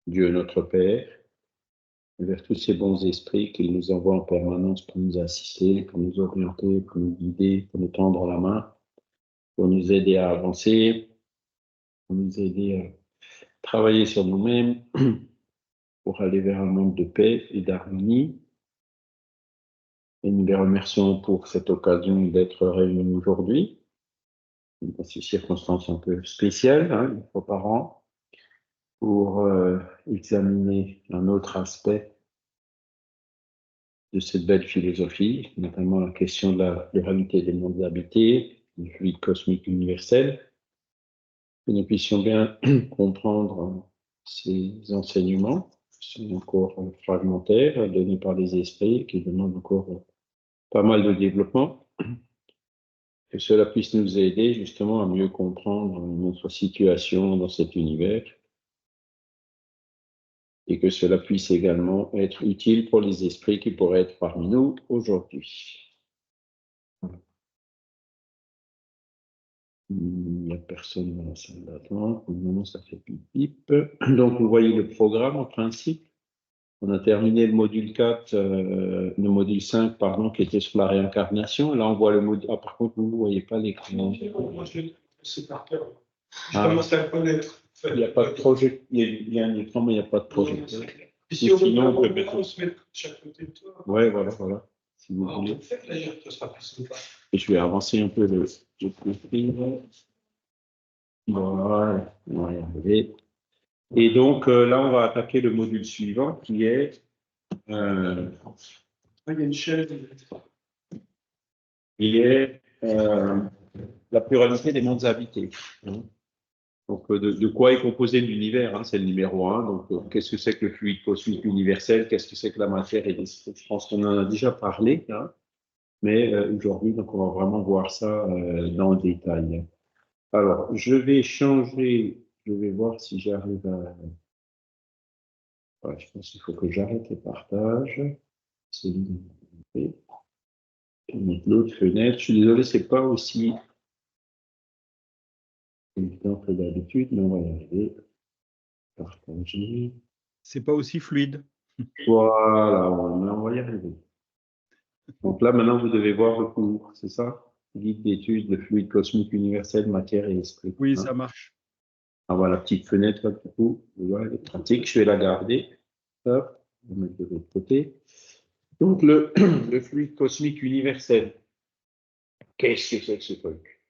Dieu notre Père, et vers tous ces bons esprits qu'il nous envoie en permanence pour nous assister, pour nous orienter, pour nous guider, pour nous tendre la main, pour nous aider à avancer, pour nous aider à travailler sur nous-mêmes, pour aller vers un monde de paix et d'harmonie. Et nous les remercions pour cette occasion d'être réunis aujourd'hui, dans ces circonstances un peu spéciales, une fois par an, pour examiner un autre aspect de cette belle philosophie, notamment la question de la pluralité des mondes habités, du fluide cosmique universel, que nous puissions bien comprendre ces enseignements qui sont encore fragmentaires, donnés par les esprits, qui demandent encore pas mal de développement, que cela puisse nous aider justement à mieux comprendre notre situation dans cet univers, et que cela puisse également être utile pour les esprits qui pourraient être parmi nous aujourd'hui. Il n'y a personne dans la salle d'attente. Pour le moment, ça fait pip-pip. Donc, vous voyez le programme en principe. On a terminé le module 4, le module 5, pardon, qui était sur la réincarnation. Là, on voit le module. Ah, par contre, vous ne voyez pas l'écran. Moi, c'est par cœur. Je commence à le connaître. Il n'y a pas de projet. Il y a un écran, mais il n'y a pas de projet. Si sinon, on peut se mettre chaque côté de toi. Oui, voilà. Si vous voulez. En fait, d'ailleurs, ça sera plus sympa. Et je vais avancer un peu le profil. Voilà, on va y arriver. Et donc, là, on va attaquer le module suivant qui est. Il y a une chaîne. Qui est la pluralité des mondes habités. Donc, de quoi est composé l'univers, c'est le numéro 1. Donc, qu'est-ce que c'est que le fluide cosmique universel? Qu'est-ce que c'est que la matière et l'esprit? Je pense qu'on en a déjà parlé, mais aujourd'hui, donc, on va vraiment voir ça dans le détail. Alors, je vais changer, je vais voir si j'arrive à. Ouais, je pense qu'il faut que j'arrête le partage. C'est l'autre fenêtre. Je suis désolé, c'est pas aussi évident que d'habitude, mais on va y arriver. Partager. C'est pas aussi fluide. Voilà, on va y arriver. Donc là, maintenant, vous devez voir le cours, c'est ça? Guide d'études de fluide cosmique universel, matière et esprit. Oui, ça marche. Ah, voilà la petite fenêtre, là, du coup, voilà, elle est pratique. Je vais la garder. Hop, on va mettre de l'autre côté. Donc, le fluide cosmique universel. Qu'est-ce que c'est que ce truc?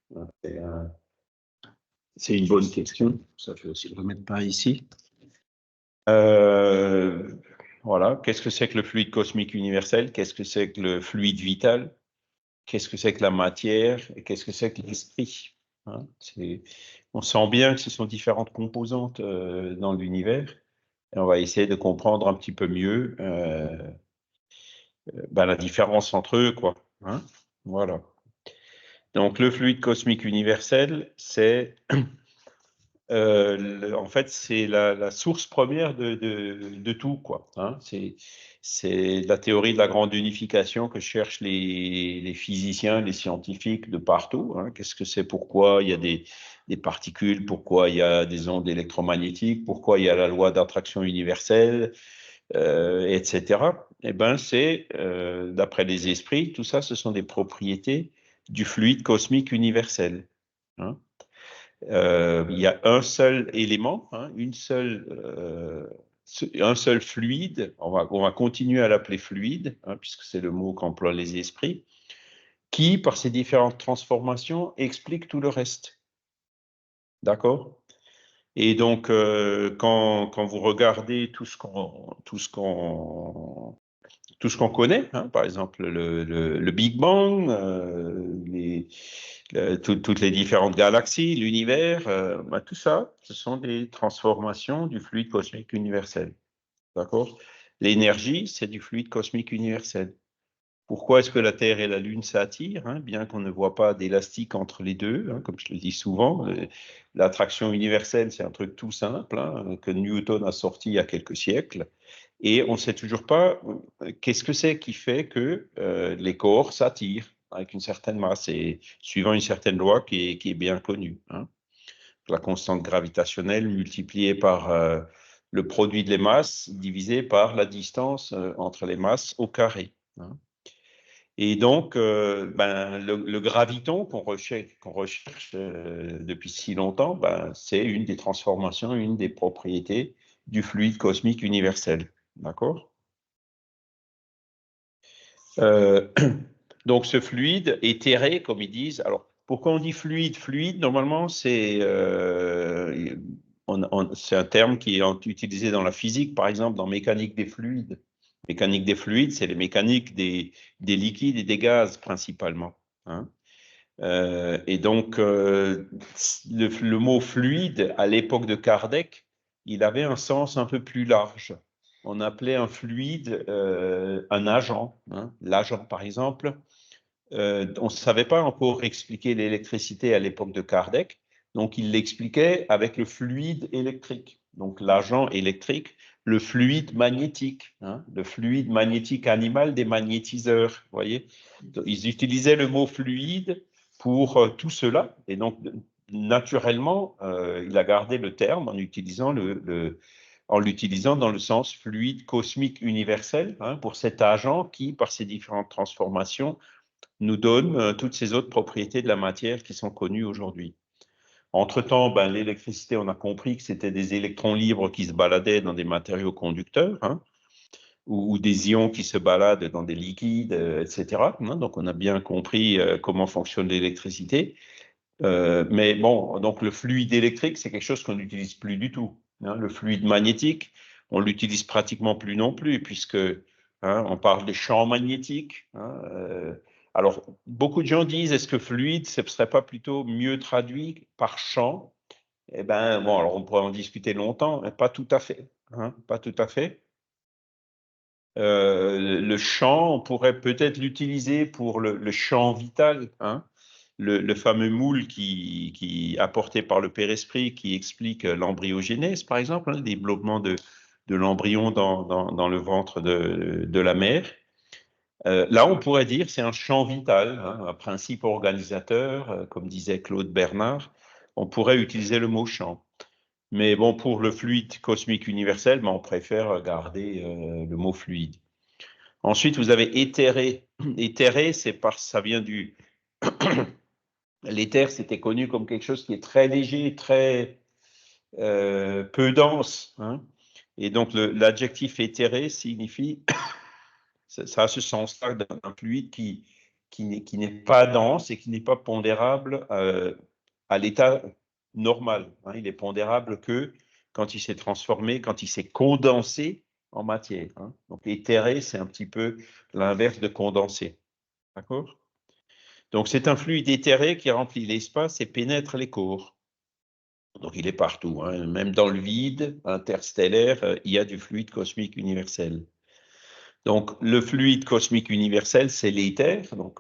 C'est une bonne question. Ça, je vais aussi le remettre par ici. Voilà. Qu'est-ce que c'est que le fluide cosmique universel? Qu'est-ce que c'est que le fluide vital? Qu'est-ce que c'est que la matière? Et qu'est-ce que c'est que l'esprit? On sent bien que ce sont différentes composantes dans l'univers. Et on va essayer de comprendre un petit peu mieux la différence entre eux, quoi. Voilà. Donc, le fluide cosmique universel, c'est en fait, c'est la source première de tout, quoi. C'est la théorie de la grande unification que cherchent les physiciens, les scientifiques de partout. Qu'est-ce que c'est? Pourquoi il y a des particules? Pourquoi il y a des ondes électromagnétiques? Pourquoi il y a la loi d'attraction universelle, etc. Eh ben, c'est, d'après les esprits, tout ça, ce sont des propriétés du fluide cosmique universel. Il y a un seul élément, un seul fluide, on va continuer à l'appeler fluide, puisque c'est le mot qu'emploient les esprits, qui, par ses différentes transformations, explique tout le reste. D'accord? Et donc, quand vous regardez tout ce qu'on connaît, par exemple le Big Bang, toutes les différentes galaxies, l'univers, tout ça, ce sont des transformations du fluide cosmique universel. D'accord? L'énergie, c'est du fluide cosmique universel. Pourquoi est-ce que la Terre et la Lune s'attirent, bien qu'on ne voit pas d'élastique entre les deux, comme je le dis souvent. L'attraction universelle, c'est un truc tout simple, que Newton a sorti il y a quelques siècles. Et on ne sait toujours pas qu'est-ce que c'est qui fait que les corps s'attirent avec une certaine masse et suivant une certaine loi qui est bien connue. La constante gravitationnelle multipliée par le produit de les masses divisé par la distance entre les masses au carré. Hein. Et donc, le graviton qu'on recherche depuis si longtemps, c'est une des transformations, une des propriétés du fluide cosmique universel. D'accord? Donc, ce fluide éthéré, comme ils disent. Alors, pourquoi on dit fluide? Fluide, normalement, c'est un terme qui est utilisé dans la physique, par exemple, dans mécanique des fluides. Mécanique des fluides, c'est les mécaniques des liquides et des gaz, principalement. Hein. Et donc, le mot fluide, à l'époque de Kardec, il avait un sens un peu plus large. On appelait un fluide un agent. Hein. L'agent, par exemple, on ne savait pas encore expliquer l'électricité à l'époque de Kardec, donc il l'expliquait avec le fluide électrique. Donc l'agent électrique, le fluide magnétique, hein, le fluide magnétique animal des magnétiseurs. Vous voyez, ils utilisaient le mot fluide pour tout cela, et donc naturellement, il a gardé le terme en utilisant en l'utilisant dans le sens fluide cosmique universel, hein, pour cet agent qui, par ses différentes transformations, nous donne toutes ces autres propriétés de la matière qui sont connues aujourd'hui. Entre-temps, l'électricité, on a compris que c'était des électrons libres qui se baladaient dans des matériaux conducteurs, hein, ou des ions qui se baladent dans des liquides, etc. Hein, donc, on a bien compris comment fonctionne l'électricité. Mais bon, donc le fluide électrique, c'est quelque chose qu'on n'utilise plus du tout. Hein. Le fluide magnétique, on l'utilise pratiquement plus non plus, puisque on parle des champs magnétiques. Hein, alors, beaucoup de gens disent, est-ce que fluide, ce ne serait pas plutôt mieux traduit par champ? Eh bien, bon, alors on pourrait en discuter longtemps, mais pas tout à fait. Hein, pas tout à fait. Le champ, on pourrait peut-être l'utiliser pour le champ vital, hein, le fameux moule apporté par le Père-Esprit qui explique l'embryogénèse, par exemple, hein, le développement de l'embryon dans le ventre de la mère. Là, on pourrait dire c'est un champ vital, hein, un principe organisateur, comme disait Claude Bernard. On pourrait utiliser le mot champ. Mais bon, pour le fluide cosmique universel, on préfère garder le mot fluide. Ensuite, vous avez éthéré. Éthéré, ça vient du. L'éther, c'était connu comme quelque chose qui est très léger, très peu dense. Hein. Et donc, l'adjectif éthéré signifie, ça a ce sens-là d'un fluide qui n'est pas dense et qui n'est pas pondérable à l'état normal. Hein. Il est pondérable que quand il s'est transformé, quand il s'est condensé en matière. Hein. Donc, éthéré, c'est un petit peu l'inverse de condensé. D'accord? Donc, c'est un fluide éthéré qui remplit l'espace et pénètre les corps. Donc, il est partout. Hein. Même dans le vide interstellaire, il y a du fluide cosmique universel. Donc, le fluide cosmique universel, c'est l'éther. Donc,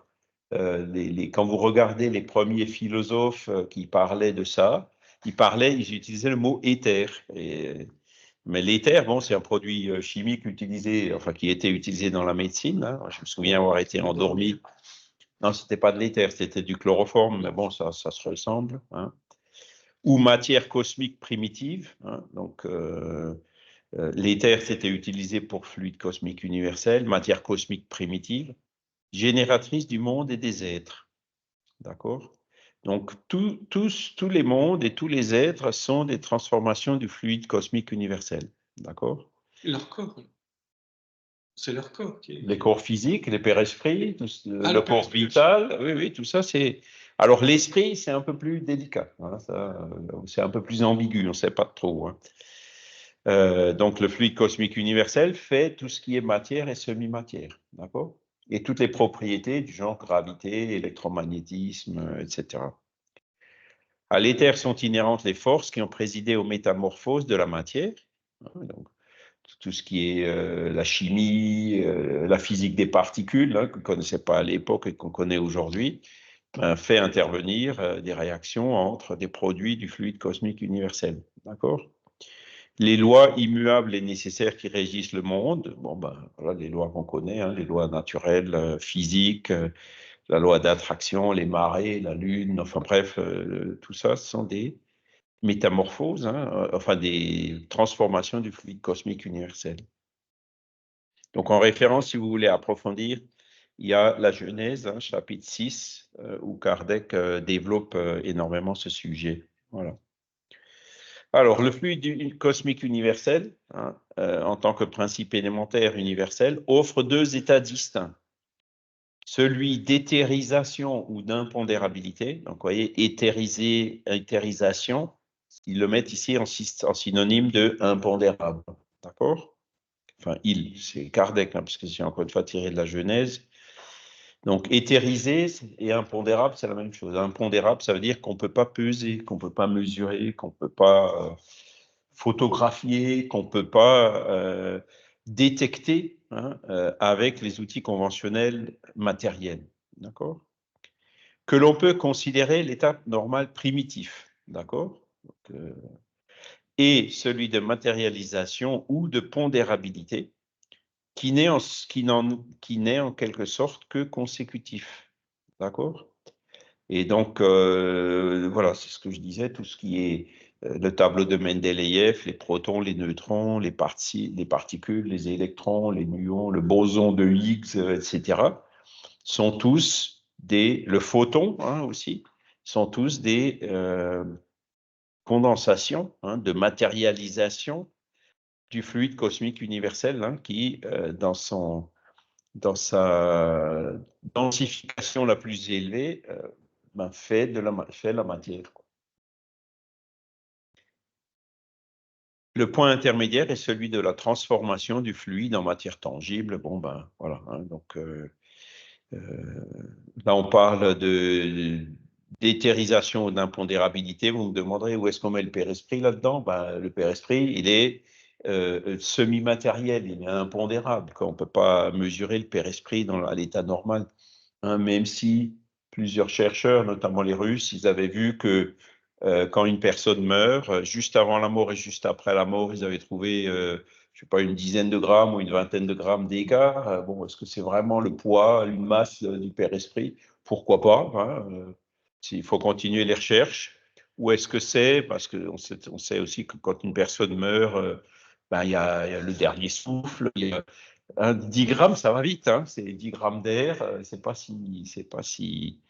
quand vous regardez les premiers philosophes qui parlaient de ça, ils utilisaient le mot éther. Mais l'éther, bon, c'est un produit chimique utilisé, enfin, qui était utilisé dans la médecine. Hein. Je me souviens avoir été endormi. Non, ce n'était pas de l'éther, c'était du chloroforme, mais bon, ça se ressemble. Hein. Ou matière cosmique primitive. Hein. Donc, l'éther, c'était utilisé pour fluide cosmique universel, matière cosmique primitive, génératrice du monde et des êtres. D'accord? Donc, tous les mondes et tous les êtres sont des transformations du fluide cosmique universel. D'accord? Leur corps. C'est leur corps. Les corps physiques, les père-esprits, le corps vital, oui, tout ça, c'est. Alors, l'esprit, c'est un peu plus délicat. Hein, c'est un peu plus ambigu, on ne sait pas trop. Hein. Donc, le fluide cosmique universel fait tout ce qui est matière et semi-matière. D'accord? Et toutes les propriétés du genre gravité, électromagnétisme, etc. À l'éther sont inhérentes les forces qui ont présidé aux métamorphoses de la matière. Donc, tout ce qui est la chimie, la physique des particules, hein, qu'on ne connaissait pas à l'époque et qu'on connaît aujourd'hui, fait intervenir des réactions entre des produits du fluide cosmique universel. D'accord? Les lois immuables et nécessaires qui régissent le monde, bon, voilà les lois qu'on connaît, hein, les lois naturelles, physiques, la loi d'attraction, les marées, la lune, enfin bref, tout ça, ce sont des métamorphoses, hein, enfin des transformations du fluide cosmique universel. Donc, en référence, si vous voulez approfondir, il y a la Genèse, hein, chapitre 6, où Kardec développe énormément ce sujet. Voilà. Alors, le fluide cosmique universel, hein, en tant que principe élémentaire universel, offre deux états distincts. Celui d'éthérisation ou d'impondérabilité. Donc, vous voyez, éthérisation, ils le mettent ici en synonyme de impondérable. D'accord? Enfin, c'est Kardec, hein, parce que c'est encore une fois tiré de la Genèse. Donc, éthérisé et impondérable, c'est la même chose. Impondérable, ça veut dire qu'on ne peut pas peser, qu'on ne peut pas mesurer, qu'on ne peut pas photographier, qu'on ne peut pas détecter, hein, avec les outils conventionnels matériels. D'accord? Que l'on peut considérer l'état normal primitif. D'accord? Et celui de matérialisation ou de pondérabilité, qui n'est en quelque sorte que consécutif. D'accord? Et donc, voilà, c'est ce que je disais, tout ce qui est le tableau de Mendeleïev, les protons, les neutrons, les particules, les électrons, les muons, le boson de Higgs, etc., sont tous le photon, hein, aussi, sont tous des condensations, hein, de matérialisation du fluide cosmique universel, hein, qui, dans sa densification la plus élevée, fait la matière. Le point intermédiaire est celui de la transformation du fluide en matière tangible. Bon, ben voilà. Hein, donc, là, on parle d'éthérisation ou d'impondérabilité. Vous me demanderez où est-ce qu'on met le père-esprit là-dedans. Ben, le père-esprit, il est semi-matériel, il est impondérable. On ne peut pas mesurer le père-esprit à l'état normal. Hein, même si plusieurs chercheurs, notamment les Russes, ils avaient vu que quand une personne meurt, juste avant la mort et juste après la mort, ils avaient trouvé, je sais pas, une dizaine de grammes ou une vingtaine de grammes d'écart. Bon, est-ce que c'est vraiment le poids, une masse du père-esprit? Pourquoi pas, hein, il faut continuer les recherches. Ou est-ce que c'est, parce qu'on sait aussi que quand une personne meurt, ben, il y a le dernier souffle, il y a 10 grammes, ça va vite, hein, c'est 10 grammes d'air, c'est pas si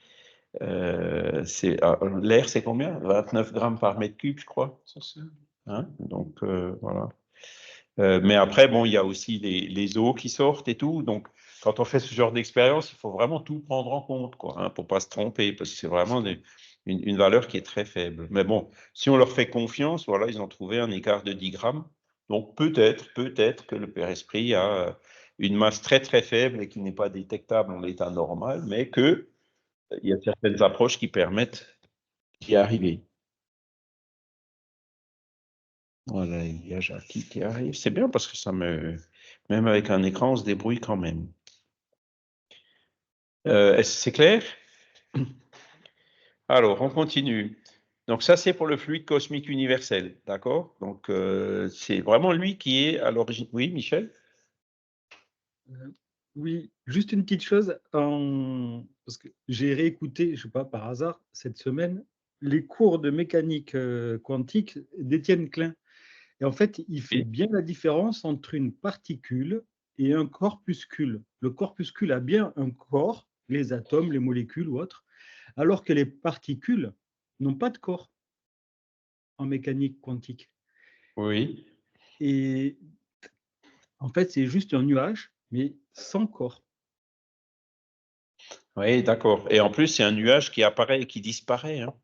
l'air, c'est combien? 29 grammes par mètre cube, je crois. Hein, donc, voilà. Mais après, bon, il y a aussi les eaux qui sortent et tout. Donc, quand on fait ce genre d'expérience, il faut vraiment tout prendre en compte, quoi, hein, pour ne pas se tromper, parce que c'est vraiment une valeur qui est très faible. Mais bon, si on leur fait confiance, voilà, ils ont trouvé un écart de 10 grammes. Donc, peut-être que le père-esprit a une masse très, très faible et qui n'est pas détectable en l'état normal, mais qu'il y a certaines approches qui permettent d'y arriver. Voilà, il y a Jackie qui arrive. C'est bien parce que même avec un écran, on se débrouille quand même. Est-ce que c'est clair? Alors, on continue. Donc, ça, c'est pour le fluide cosmique universel, d'accord? Donc, c'est vraiment lui qui est à l'origine. Oui, Michel? Oui, juste une petite chose, parce que j'ai réécouté, je ne sais pas par hasard, cette semaine, les cours de mécanique quantique d'Étienne Klein. Et en fait, il fait bien la différence entre une particule et un corpuscule. Le corpuscule a bien un corps, les atomes, les molécules ou autres, alors que les particules n'ont pas de corps en mécanique quantique. Oui. Et en fait, c'est juste un nuage, mais sans corps. Oui, d'accord. Et en plus, c'est un nuage qui apparaît et qui disparaît. Hein.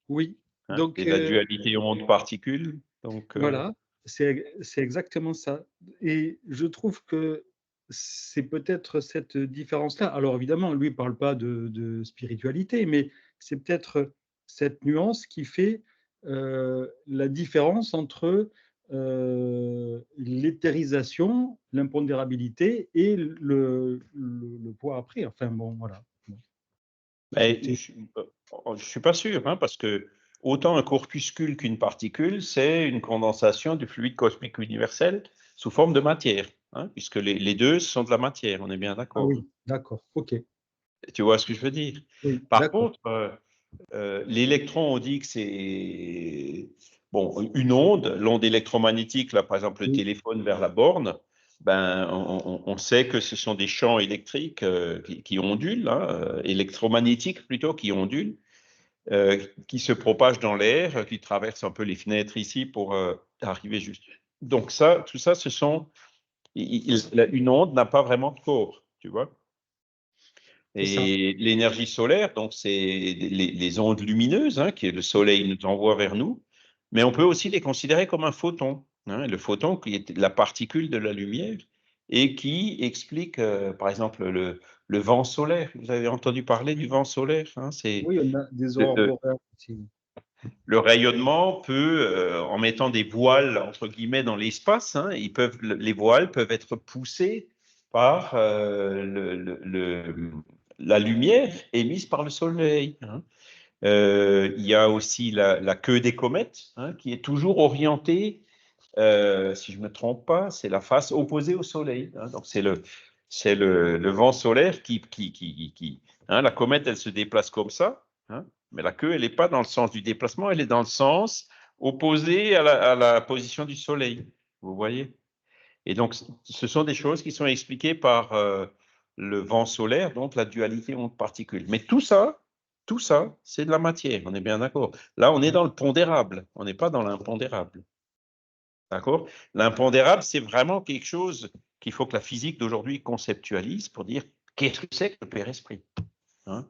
Oui. Hein, Donc, c'est la dualité onde-particule. Donc, voilà, c'est exactement ça. Et je trouve que c'est peut-être cette différence-là. Alors évidemment, lui ne parle pas de spiritualité, mais c'est peut-être cette nuance qui fait la différence entre l'éthérisation, l'impondérabilité et le poids après. Enfin bon, voilà. Bon, ben, je ne suis pas sûr, hein, parce que autant un corpuscule qu'une particule, c'est une condensation du fluide cosmique universel sous forme de matière, hein, puisque les deux sont de la matière, on est bien Ah d'accord. oui, d'accord, ok. Tu vois ce que je veux dire? Oui, Par d'accord. contre, l'électron, on dit que c'est... bon, une onde, l'onde électromagnétique, là, par exemple, le téléphone vers la borne, ben, on sait que ce sont des champs électriques qui ondulent, hein, électromagnétiques plutôt, qui ondulent, qui se propagent dans l'air, qui traversent un peu les fenêtres ici pour arriver juste. Donc ça, tout ça, ce sont... une onde n'a pas vraiment de corps, tu vois. Et l'énergie solaire, donc c'est les ondes lumineuses hein, que le soleil nous envoie vers nous, mais on peut aussi les considérer comme un photon. Hein, le photon qui est la particule de la lumière et qui explique, par exemple, le vent solaire. Vous avez entendu parler du vent solaire hein, Oui, on a des aurores boréales aussi. Le rayonnement peut, en mettant des voiles entre guillemets dans l'espace, hein, les voiles peuvent être poussées par la lumière émise par le soleil. Hein. Il y a aussi la queue des comètes hein, qui est toujours orientée, si je ne me trompe pas, c'est la face opposée au soleil. Hein. Donc c'est le vent solaire qui hein, la comète, elle se déplace comme ça. Hein. Mais la queue, elle n'est pas dans le sens du déplacement, elle est dans le sens opposé à la position du Soleil. Vous voyez? Et donc, ce sont des choses qui sont expliquées par le vent solaire, donc la dualité onde-particule. Mais tout ça, c'est de la matière, on est bien d'accord. Là, on est dans le pondérable, on n'est pas dans l'impondérable. D'accord? L'impondérable, c'est vraiment quelque chose qu'il faut que la physique d'aujourd'hui conceptualise pour dire qu'est-ce que c'est que le Père-Esprit? Hein,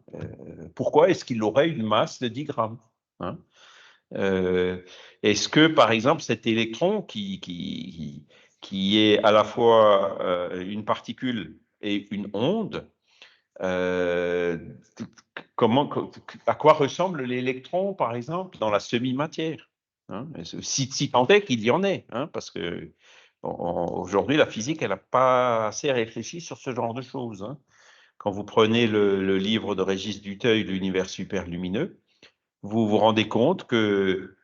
pourquoi est-ce qu'il aurait une masse de 10 grammes hein est-ce que, par exemple, cet électron qui est à la fois une particule et une onde, à quoi ressemble l'électron, par exemple, dans la semi-matière hein si tant est qu'il y en ait, hein, parce que aujourd'hui, la physique, elle n'a pas assez réfléchi sur ce genre de choses. Hein. Quand vous prenez le livre de Régis Duteuil, L'univers superlumineux, vous vous rendez compte que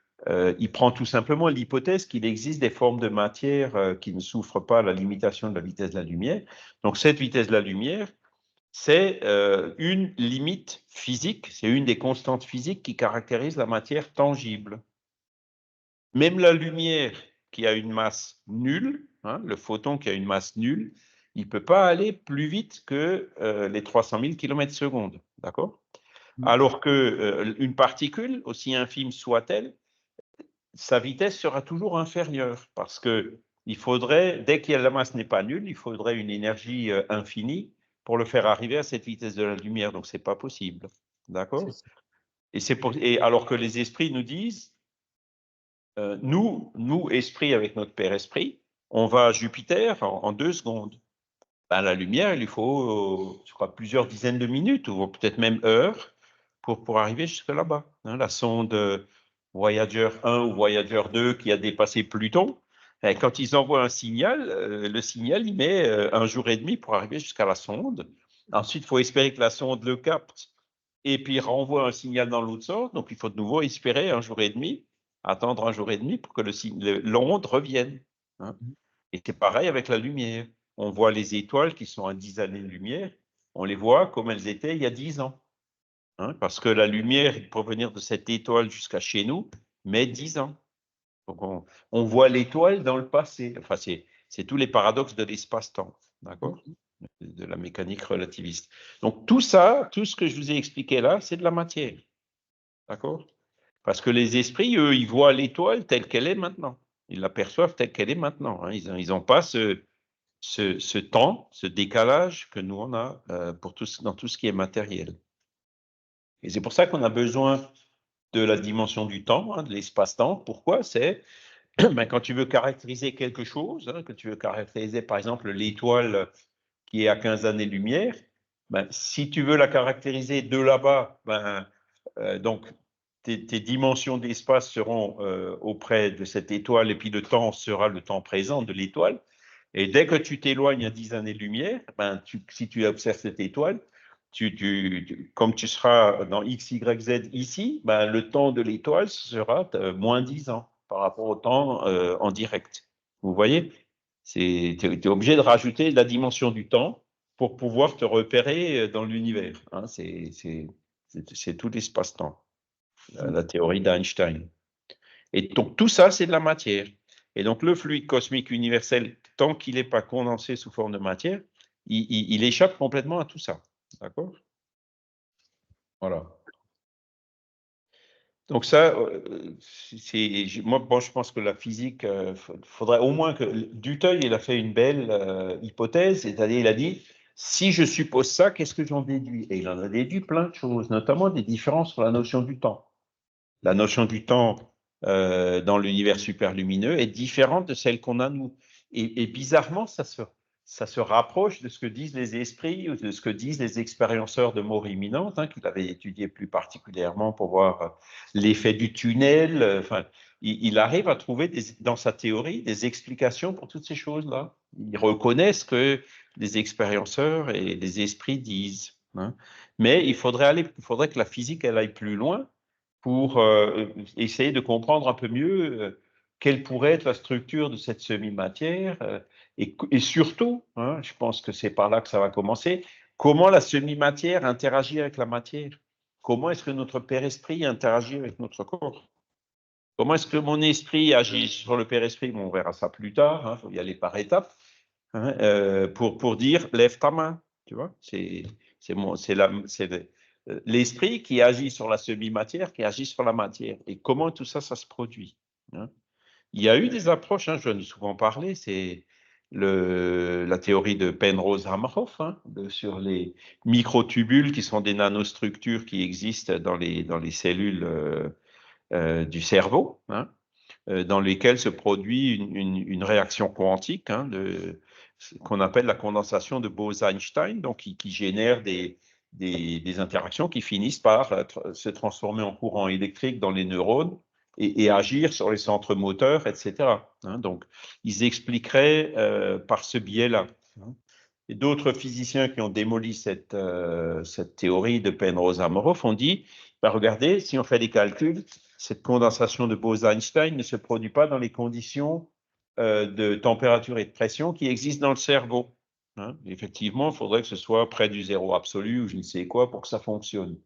il prend tout simplement l'hypothèse qu'il existe des formes de matière qui ne souffrent pas la limitation de la vitesse de la lumière. Donc cette vitesse de la lumière, c'est une limite physique, c'est une des constantes physiques qui caractérise la matière tangible. Même la lumière qui a une masse nulle, hein, le photon qui a une masse nulle, il ne peut pas aller plus vite que les 300 000 km/s, d'accord? Alors qu'une particule, aussi infime soit-elle, sa vitesse sera toujours inférieure parce que il faudrait, dès que la masse n'est pas nulle, il faudrait une énergie infinie pour le faire arriver à cette vitesse de la lumière. Donc, ce n'est pas possible. D'accord? Et alors que les esprits nous disent, nous, esprits avec notre Père Esprit, on va à Jupiter en 2 secondes. Ben, la lumière, il lui faut, je crois, plusieurs dizaines de minutes ou peut-être même heures pour arriver jusque là-bas. Hein, la sonde Voyager 1 ou Voyager 2 qui a dépassé Pluton, et quand ils envoient un signal, le signal, il met 1 jour et demi pour arriver jusqu'à la sonde. Ensuite, il faut espérer que la sonde le capte et puis renvoie un signal dans l'autre sens. Donc, il faut de nouveau espérer 1 jour et demi, attendre 1 jour et demi pour que l'onde revienne. Hein. Et c'est pareil avec la lumière. On voit les étoiles qui sont à 10 années-lumière, on les voit comme elles étaient il y a 10 ans. Hein, parce que la lumière, pour venir de cette étoile jusqu'à chez nous, met 10 ans. Donc on voit l'étoile dans le passé. Enfin, c'est tous les paradoxes de l'espace-temps, d'accord? De la mécanique relativiste. Donc tout ça, tout ce que je vous ai expliqué là, c'est de la matière. D'accord? Parce que les esprits, eux, ils voient l'étoile telle qu'elle est maintenant. Ils l'aperçoivent telle qu'elle est maintenant. Hein. Ils n'ont pas ce temps, ce décalage que nous, on a dans tout ce qui est matériel. Et c'est pour ça qu'on a besoin de la dimension du temps, hein, de l'espace-temps. Pourquoi? C'est ben, quand tu veux caractériser quelque chose, hein, que tu veux caractériser par exemple l'étoile qui est à 15 années-lumière, ben, si tu veux la caractériser de là-bas, ben, donc tes dimensions d'espace seront auprès de cette étoile et puis le temps sera le temps présent de l'étoile. Et dès que tu t'éloignes à 10 années-lumière, ben, si tu observes cette étoile, comme tu seras dans X, Y, Z ici, ben, le temps de l'étoile sera moins 10 ans par rapport au temps en direct. Vous voyez? Tu es obligé de rajouter la dimension du temps pour pouvoir te repérer dans l'univers. Hein, c'est tout l'espace-temps, la théorie d'Einstein. Et donc, tout ça, c'est de la matière. Et donc, le fluide cosmique universel, tant qu'il n'est pas condensé sous forme de matière, il échappe complètement à tout ça. D'accord? Voilà. Donc ça, moi, bon, je pense que la physique, faudrait au moins que Dutheil, il a fait une belle hypothèse, c'est-à-dire il a dit, si je suppose ça, qu'est-ce que j'en déduis? Et il en a déduit plein de choses, notamment des différences sur la notion du temps. La notion du temps dans l'univers superlumineux est différente de celle qu'on a nous. Et bizarrement, ça se rapproche de ce que disent les esprits ou de ce que disent les expérienceurs de mort imminente, hein, qu'il avait étudié plus particulièrement pour voir l'effet du tunnel. Enfin, il arrive à trouver dans sa théorie des explications pour toutes ces choses-là. Ils reconnaissent que les expérienceurs et les esprits disent. Hein. Mais il faudrait que la physique elle aille plus loin pour essayer de comprendre un peu mieux quelle pourrait être la structure de cette semi-matière et surtout, hein, je pense que c'est par là que ça va commencer, comment la semi-matière interagit avec la matière. Comment est-ce que notre père-esprit interagit avec notre corps? Comment est-ce que mon esprit agit sur le père-esprit? Bon, on verra ça plus tard, il faut y aller par étapes, hein, pour dire lève ta main, tu vois, c'est l'esprit qui agit sur la semi-matière, qui agit sur la matière. Et comment tout ça, ça se produit, hein. Il y a eu des approches, hein, j'en ai souvent parlé, c'est la théorie de Penrose-Hameroff, hein, sur les microtubules qui sont des nanostructures qui existent dans les cellules du cerveau, hein, dans lesquelles se produit une réaction quantique, hein, qu'on appelle la condensation de Bose-Einstein, donc qui génère des interactions qui finissent par se transformer en courant électrique dans les neurones et agir sur les centres moteurs, etc. Hein, donc, ils expliqueraient par ce biais-là. Hein. Et d'autres physiciens qui ont démoli cette théorie de Penrose-Hameroff ont dit, ben regardez, si on fait des calculs, cette condensation de Bose-Einstein ne se produit pas dans les conditions de température et de pression qui existent dans le cerveau. Hein. Effectivement, il faudrait que ce soit près du zéro absolu ou je ne sais quoi pour que ça fonctionne.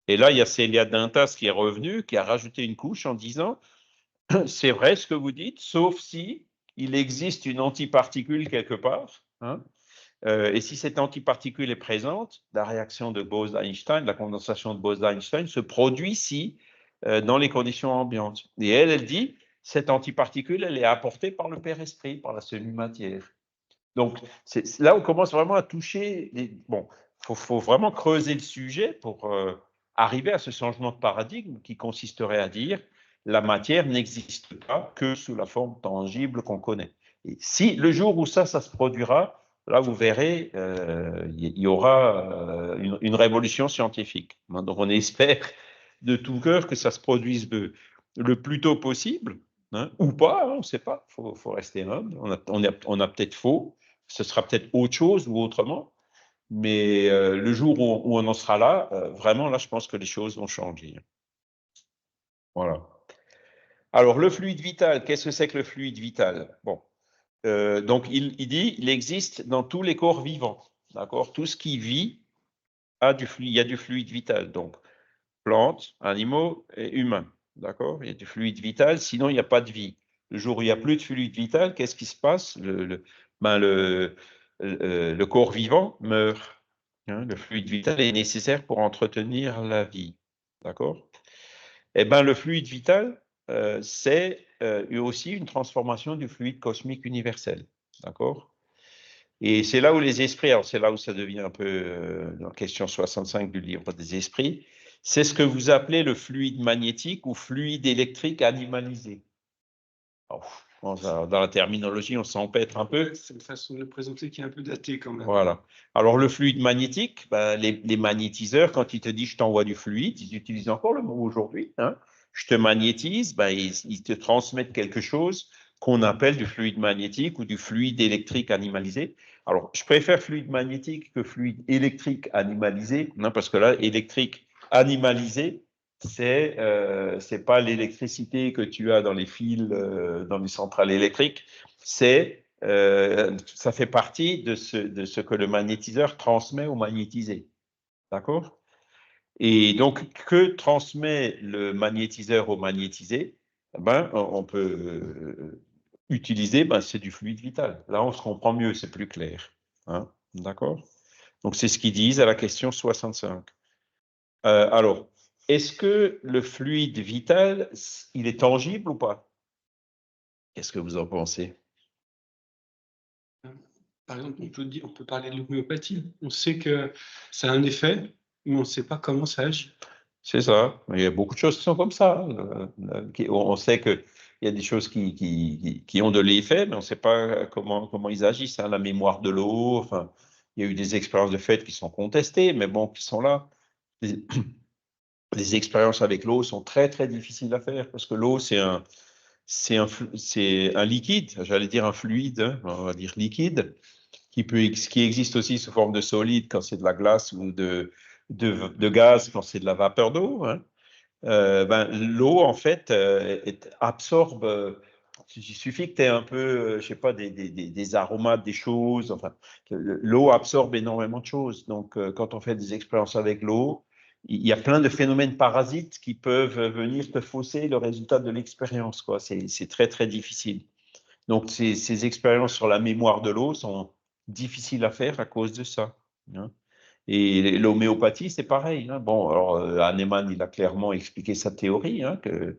Et là, il y a Célia Dintas qui est revenue, qui a rajouté une couche en disant c'est vrai ce que vous dites, sauf si il existe une antiparticule quelque part. Hein, et si cette antiparticule est présente, la réaction de Bose-Einstein, la condensation de Bose-Einstein se produit si dans les conditions ambiantes. Et elle dit cette antiparticule, elle est apportée par le père-esprit, par la semi-matière. Donc, là, on commence vraiment à toucher. Bon, faut vraiment creuser le sujet pour arriver à ce changement de paradigme qui consisterait à dire la matière n'existe pas que sous la forme tangible qu'on connaît. Et si le jour où ça se produira, là, vous verrez, il y aura une révolution scientifique. Donc, on espère de tout cœur que ça se produise le plus tôt possible, hein, ou pas, hein, on ne sait pas. Il faut rester humble. On a peut-être faux. Ce sera peut-être autre chose ou autrement, mais le jour où on en sera là, vraiment, là, je pense que les choses vont changer. Voilà. Alors, le fluide vital, qu'est-ce que c'est que le fluide vital? Bon, donc, il dit, il existe dans tous les corps vivants, d'accord? Tout ce qui vit il y a du fluide vital, donc plantes, animaux et humains, d'accord? Il y a du fluide vital, sinon il n'y a pas de vie. Le jour où il n'y a plus de fluide vital, qu'est-ce qui se passe? Le corps vivant meurt. Hein, le fluide vital est nécessaire pour entretenir la vie. D'accord? Eh bien, le fluide vital, c'est aussi une transformation du fluide cosmique universel. D'accord? Et c'est là où les esprits, alors c'est là où ça devient un peu dans question 65 du livre des esprits, c'est ce que vous appelez le fluide magnétique ou fluide électrique animalisé. Alors, dans la terminologie, on s'empêtre un peu. C'est une façon de le présenter qui est un peu datée quand même. Voilà. Alors, le fluide magnétique, ben, les magnétiseurs, quand ils te disent je t'envoie du fluide, ils utilisent encore le mot aujourd'hui. Hein, je te magnétise, ben, ils te transmettent quelque chose qu'on appelle du fluide magnétique ou du fluide électrique animalisé. Alors, je préfère fluide magnétique que fluide électrique animalisé, hein, parce que là, électrique animalisé, c'est pas l'électricité que tu as dans les fils, dans les centrales électriques, ça fait partie de ce que le magnétiseur transmet au magnétisé. D'accord? Et donc, que transmet le magnétiseur au magnétisé? ben, on peut utiliser, ben, c'est du fluide vital. Là, on se comprend mieux, c'est plus clair. Hein, d'accord? Donc, c'est ce qu'ils disent à la question 65. Alors, est-ce que le fluide vital, il est tangible ou pas? Qu'est-ce que vous en pensez? Par exemple, on peut parler de l'homéopathie. On sait que ça a un effet, mais on ne sait pas comment ça agit. C'est ça. Il y a beaucoup de choses qui sont comme ça. On sait qu'il y a des choses qui ont de l'effet, mais on ne sait pas comment ils agissent. Hein. La mémoire de l'eau, enfin, il y a eu des expériences de fait qui sont contestées, mais bon, qui sont là. Les expériences avec l'eau sont très, très difficiles à faire parce que l'eau, c'est un liquide, j'allais dire un fluide, hein, on va dire liquide, qui existe aussi sous forme de solide quand c'est de la glace ou de gaz quand c'est de la vapeur d'eau. Hein. Ben, l'eau, en fait, absorbe. Il suffit que tu aies un peu, je sais pas, des aromates, des choses. Enfin, l'eau absorbe énormément de choses. Donc, quand on fait des expériences avec l'eau, il y a plein de phénomènes parasites qui peuvent venir te fausser le résultat de l'expérience, quoi. C'est très, très difficile. Donc, ces expériences sur la mémoire de l'eau sont difficiles à faire à cause de ça. Hein. Et l'homéopathie, c'est pareil. Hein. Bon, alors Hahnemann, il a clairement expliqué sa théorie, hein, que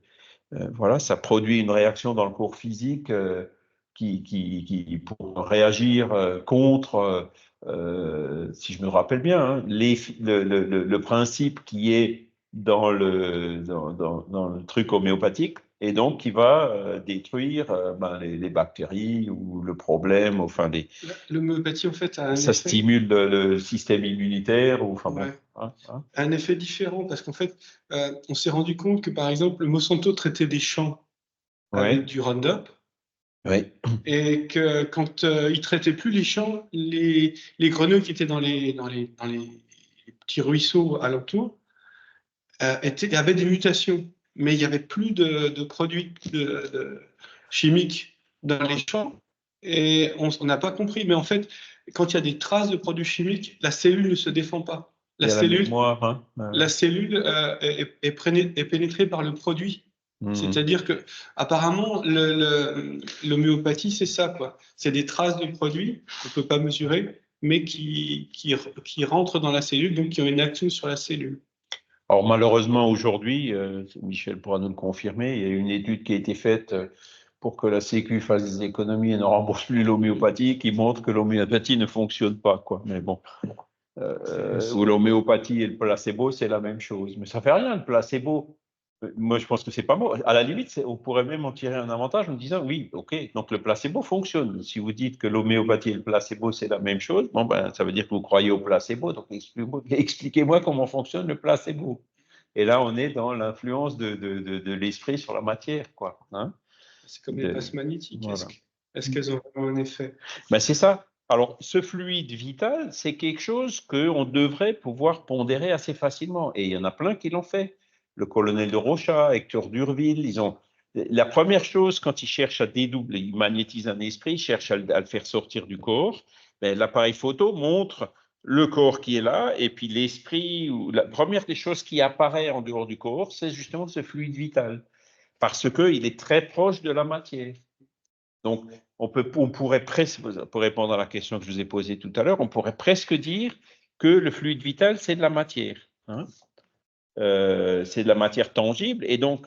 voilà, ça produit une réaction dans le corps physique pour réagir contre, si je me rappelle bien, hein, le principe qui est dans le truc homéopathique, et donc qui va détruire ben, les bactéries ou le problème, enfin L'homéopathie, en fait, a un ça effet, stimule le système immunitaire, ou enfin bon. ouais, Hein. un effet différent parce qu'en fait, on s'est rendu compte que, par exemple, le Monsanto traitait des champs avec Ouais, du Roundup ouais, et que quand il traitait plus les champs, les grenouilles qui étaient dans les petits ruisseaux alentours avaient des mutations, mais il n'y avait plus de produits chimiques dans les champs et on n'a pas compris. Mais en fait, quand il y a des traces de produits chimiques, la cellule ne se défend pas. il y a la mémoire. Hein. Ouais. La cellule est pénétrée par le produit. Mhm. C'est-à-dire que apparemment l'homéopathie, c'est ça, quoi. C'est des traces de produits qu'on ne peut pas mesurer, mais qui rentrent dans la cellule, donc qui ont une action sur la cellule. Alors malheureusement aujourd'hui, Michel pourra nous le confirmer, il y a une étude qui a été faite pour que la Sécu fasse des économies et ne rembourse plus l'homéopathie, qui montre que l'homéopathie ne fonctionne pas, quoi. Mais bon, ou l'homéopathie et le placebo, c'est la même chose. Mais ça fait rien, le placebo. Moi, je pense que c'est pas bon. À la limite, on pourrait même en tirer un avantage en disant, oui, ok, donc le placebo fonctionne. Si vous dites que l'homéopathie et le placebo, c'est la même chose, bon, ben, ça veut dire que vous croyez au placebo. Donc, expliquez-moi comment fonctionne le placebo. Et là, on est dans l'influence de l'esprit sur la matière, quoi. Hein. C'est comme les passes magnétiques. Voilà. Est-ce qu'elles ont vraiment un effet? Ben, c'est ça. Alors, ce fluide vital, c'est quelque chose qu'on devrait pouvoir pondérer assez facilement. Et il y en a plein qui l'ont fait. Le colonel de Rochat, Hector d'Urville, ils ont. La première chose, quand ils cherchent à dédoubler, ils magnétisent un esprit, ils cherchent à le faire sortir du corps. Ben, l'appareil photo montre le corps qui est là, et puis l'esprit, ou la première des choses qui apparaît en dehors du corps, c'est justement ce fluide vital, parce qu'il est très proche de la matière. Donc, on pourrait presque, pour répondre à la question que je vous ai posée tout à l'heure, on pourrait presque dire que le fluide vital, c'est de la matière. Hein. C'est de la matière tangible. Et donc,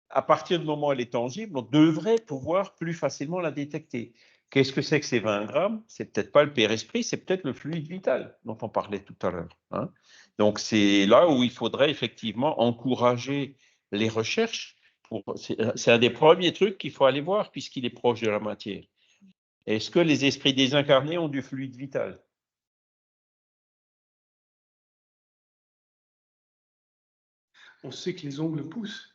à partir du moment où elle est tangible, on devrait pouvoir plus facilement la détecter. Qu'est-ce que c'est que ces 20 grammes? C'est peut-être pas le père-esprit, c'est peut-être le fluide vital dont on parlait tout à l'heure. Hein. Donc, c'est là où il faudrait effectivement encourager les recherches. C'est un des premiers trucs qu'il faut aller voir puisqu'il est proche de la matière. Est-ce que les esprits désincarnés ont du fluide vital? On sait que les ongles poussent.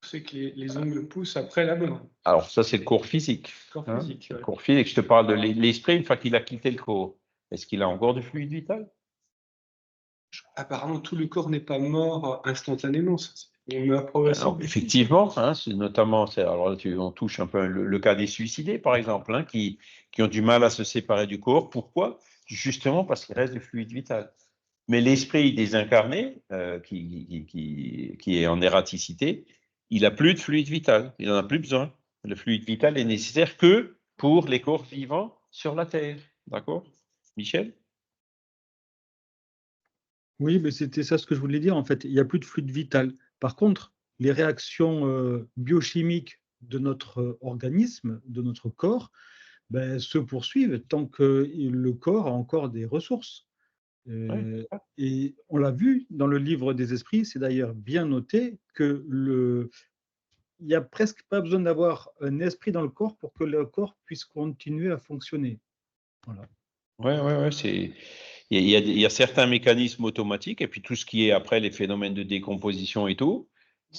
On sait que les ongles poussent après la mort. Alors, ça, c'est le corps physique. Corps Hein. physique. Le corps physique, je te parle de l'esprit une fois qu'il a quitté le corps. Est-ce qu'il a encore du fluide vital? Apparemment, tout le corps n'est pas mort instantanément. On meurt progressivement. Alors, effectivement, hein, notamment, alors là, on touche un peu le cas des suicidés, par exemple, hein, qui ont du mal à se séparer du corps. Pourquoi? Justement parce qu'il reste du fluide vital. Mais l'esprit désincarné, qui est en erraticité, il n'a plus de fluide vital, il n'en a plus besoin. Le fluide vital est nécessaire que pour les corps vivants sur la Terre. D'accord, Michel? Oui, mais c'était ça ce que je voulais dire. En fait, il n'y a plus de fluide vital. Par contre, les réactions biochimiques de notre organisme, de notre corps, ben, se poursuivent tant que le corps a encore des ressources. Ouais. Et on l'a vu dans le livre des esprits, c'est d'ailleurs bien noté que il n'y a presque pas besoin d'avoir un esprit dans le corps pour que le corps puisse continuer à fonctionner. Voilà. Ouais, il y a certains mécanismes automatiques, et puis tout ce qui est après les phénomènes de décomposition et tout,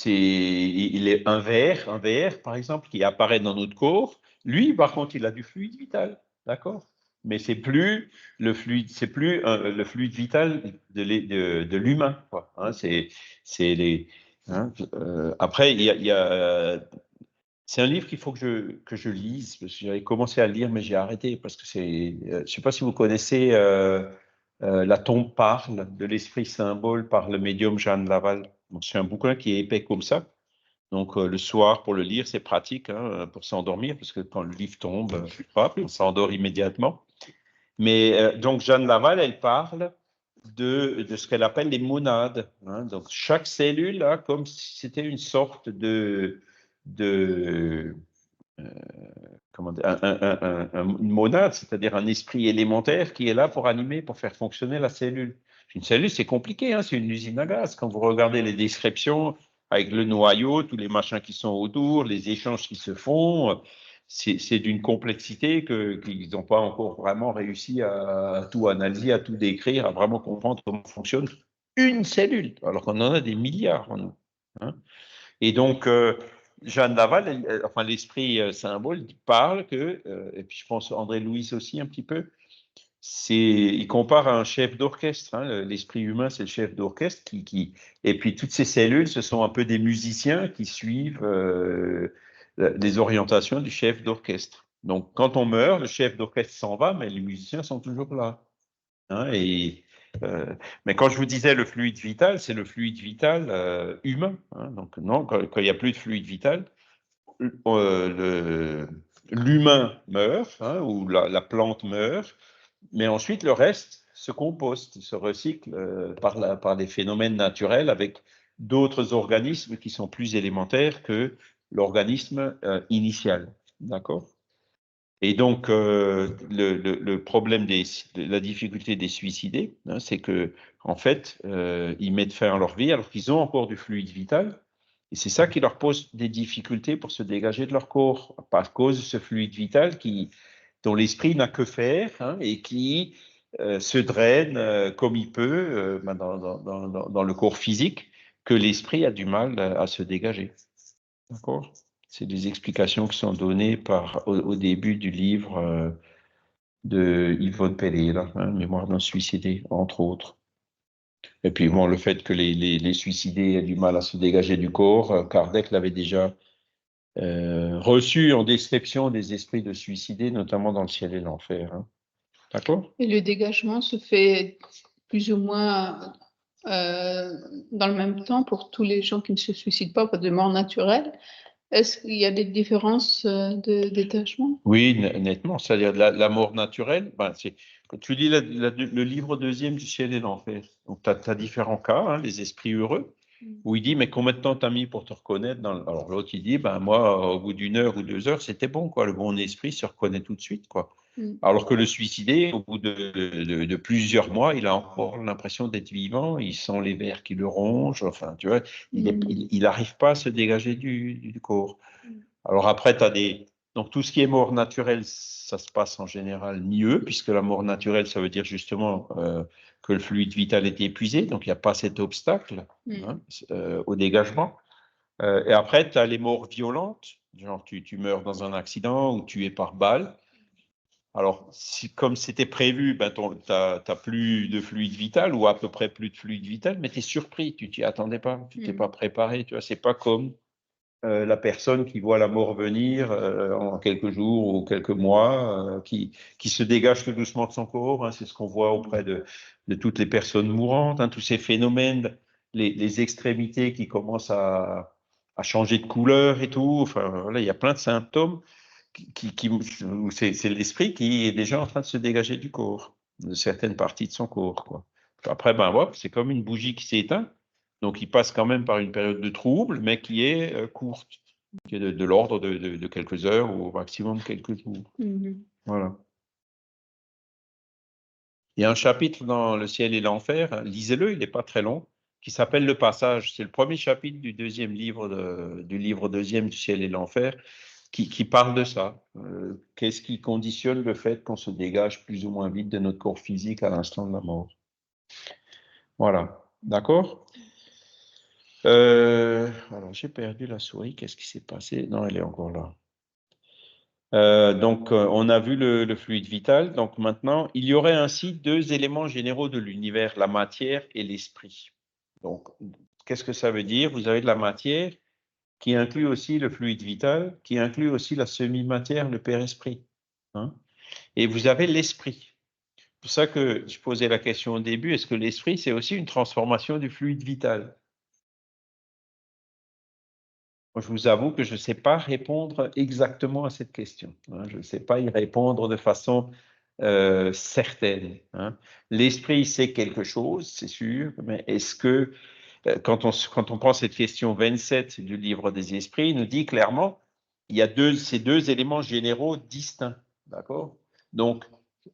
il est un VR, par exemple, qui apparaît dans notre corps. Lui, par contre, il a du fluide vital, d'accord? Mais c'est plus le fluide, c'est plus le fluide vital de l'humain, quoi. Hein, c'est les. Hein, après, c'est un livre qu'il faut que je lise, parce que j'avais commencé à le lire, mais j'ai arrêté, parce que je ne sais pas si vous connaissez La tombe parle, de l'esprit symbole par le médium Jeanne Laval. Donc, c'est un bouquin qui est épais comme ça. Donc, le soir, pour le lire, c'est pratique hein, pour s'endormir, parce que quand le livre tombe, hop, on s'endort immédiatement. Mais donc, Jeanne Laval, elle parle de ce qu'elle appelle les monades. Hein. Donc, chaque cellule a comme si c'était une sorte de comment dire, une monade, c'est-à-dire un esprit élémentaire qui est là pour animer, pour faire fonctionner la cellule. Une cellule, c'est compliqué, hein, c'est une usine à gaz. Quand vous regardez les descriptions avec le noyau, tous les machins qui sont autour, les échanges qui se font, c'est d'une complexité qu'ils n'ont pas encore vraiment réussi à tout analyser, à tout décrire, à vraiment comprendre comment fonctionne une cellule, alors qu'on en a des milliards en nous. Hein. Et donc, Jeanne Laval, enfin l'esprit symbole, parle que, et puis je pense André Louis aussi un petit peu, il compare à un chef d'orchestre. Hein, l'esprit humain, c'est le chef d'orchestre et puis toutes ces cellules, ce sont un peu des musiciens qui suivent les orientations du chef d'orchestre. Donc, quand on meurt, le chef d'orchestre s'en va, mais les musiciens sont toujours là. Hein, mais quand je vous disais le fluide vital, c'est le fluide vital humain. Hein, donc non, quand il n'y a plus de fluide vital, l'humain meurt, hein, ou la plante meurt, mais ensuite le reste se composte, se recycle par des phénomènes naturels avec d'autres organismes qui sont plus élémentaires que l'organisme initial. D'accord? Et donc, le problème de la difficulté des suicidés, hein, c'est que, en fait, ils mettent fin à leur vie alors qu'ils ont encore du fluide vital. Et c'est ça qui leur pose des difficultés pour se dégager de leur corps, à cause de ce fluide vital dont l'esprit n'a que faire hein, et qui se draine comme il peut dans le corps physique, que l'esprit a du mal à se dégager. D'accord? C'est des explications qui sont données au début du livre de Yvonne Pereira, hein, Mémoire d'un suicidé, entre autres. Et puis, bon, le fait que les suicidés aient du mal à se dégager du corps, Kardec l'avait déjà reçu en description des esprits de suicidés, notamment dans le ciel et l'enfer. Hein. D'accord? Et le dégagement se fait plus ou moins dans le même temps pour tous les gens qui ne se suicident pas de mort naturelle. Est-ce qu'il y a des différences de détachement? Oui, nettement. C'est-à-dire la mort naturelle, ben, quand tu lis le livre deuxième du ciel et l'enfer, donc tu as différents cas, hein, les esprits heureux, où il dit, mais combien de temps t'as mis pour te reconnaître Alors l'autre, il dit, ben moi, au bout d'une heure ou 2 heures, c'était bon, quoi. Le bon esprit se reconnaît tout de suite, quoi. Alors que le suicidé, au bout de plusieurs mois, il a encore l'impression d'être vivant, il sent les vers qui le rongent, enfin, tu vois, il n'arrive pas à se dégager du corps. Alors après, tu as Donc tout ce qui est mort naturelle, ça se passe en général mieux, puisque la mort naturelle, ça veut dire justement que le fluide vital est épuisé, donc il n'y a pas cet obstacle hein, au dégagement. Et après, tu as les morts violentes, genre tu meurs dans un accident ou tué par balle. Alors, comme c'était prévu, ben, tu n'as plus de fluide vital ou à peu près plus de fluide vital, mais tu es surpris, tu t'y attendais pas, tu t'es pas préparé, tu vois, c'est pas comme la personne qui voit la mort venir en quelques jours ou quelques mois, qui se dégage tout doucement de son corps. Hein, c'est ce qu'on voit auprès de toutes les personnes mourantes, hein, tous ces phénomènes, les extrémités qui commencent à à changer de couleur et tout. Enfin, voilà, il y a plein de symptômes où c'est l'esprit qui est déjà en train de se dégager du corps, de certaines parties de son corps, quoi. Après, ben, ouais, c'est comme une bougie qui s'éteint. Donc, il passe quand même par une période de trouble, mais qui est courte, qui est de l'ordre de quelques heures ou au maximum quelques jours. Voilà. Il y a un chapitre dans Le ciel et l'enfer, lisez-le, il n'est pas très long, qui s'appelle Le passage. C'est le premier chapitre du deuxième livre, du livre deuxième du ciel et l'enfer, qui parle de ça. Qu'est-ce qui conditionne le fait qu'on se dégage plus ou moins vite de notre corps physique à l'instant de la mort? Voilà, d'accord? Alors, j'ai perdu la souris, qu'est-ce qui s'est passé? Non, elle est encore là. Donc, on a vu le fluide vital. Donc, maintenant, il y aurait ainsi deux éléments généraux de l'univers, la matière et l'esprit. Donc, qu'est-ce que ça veut dire? Vous avez de la matière qui inclut aussi le fluide vital, qui inclut aussi la semi-matière, le père-esprit. Hein? Et vous avez l'esprit. C'est pour ça que je posais la question au début, est-ce que l'esprit, c'est aussi une transformation du fluide vital? Moi, je vous avoue que je ne sais pas répondre exactement à cette question. Hein. Je ne sais pas y répondre de façon certaine. Hein. L'esprit, c'est quelque chose, c'est sûr, mais est-ce que, quand on prend cette question 27 du livre des esprits, il nous dit clairement, il y a ces deux éléments généraux distincts. D'accord? Donc,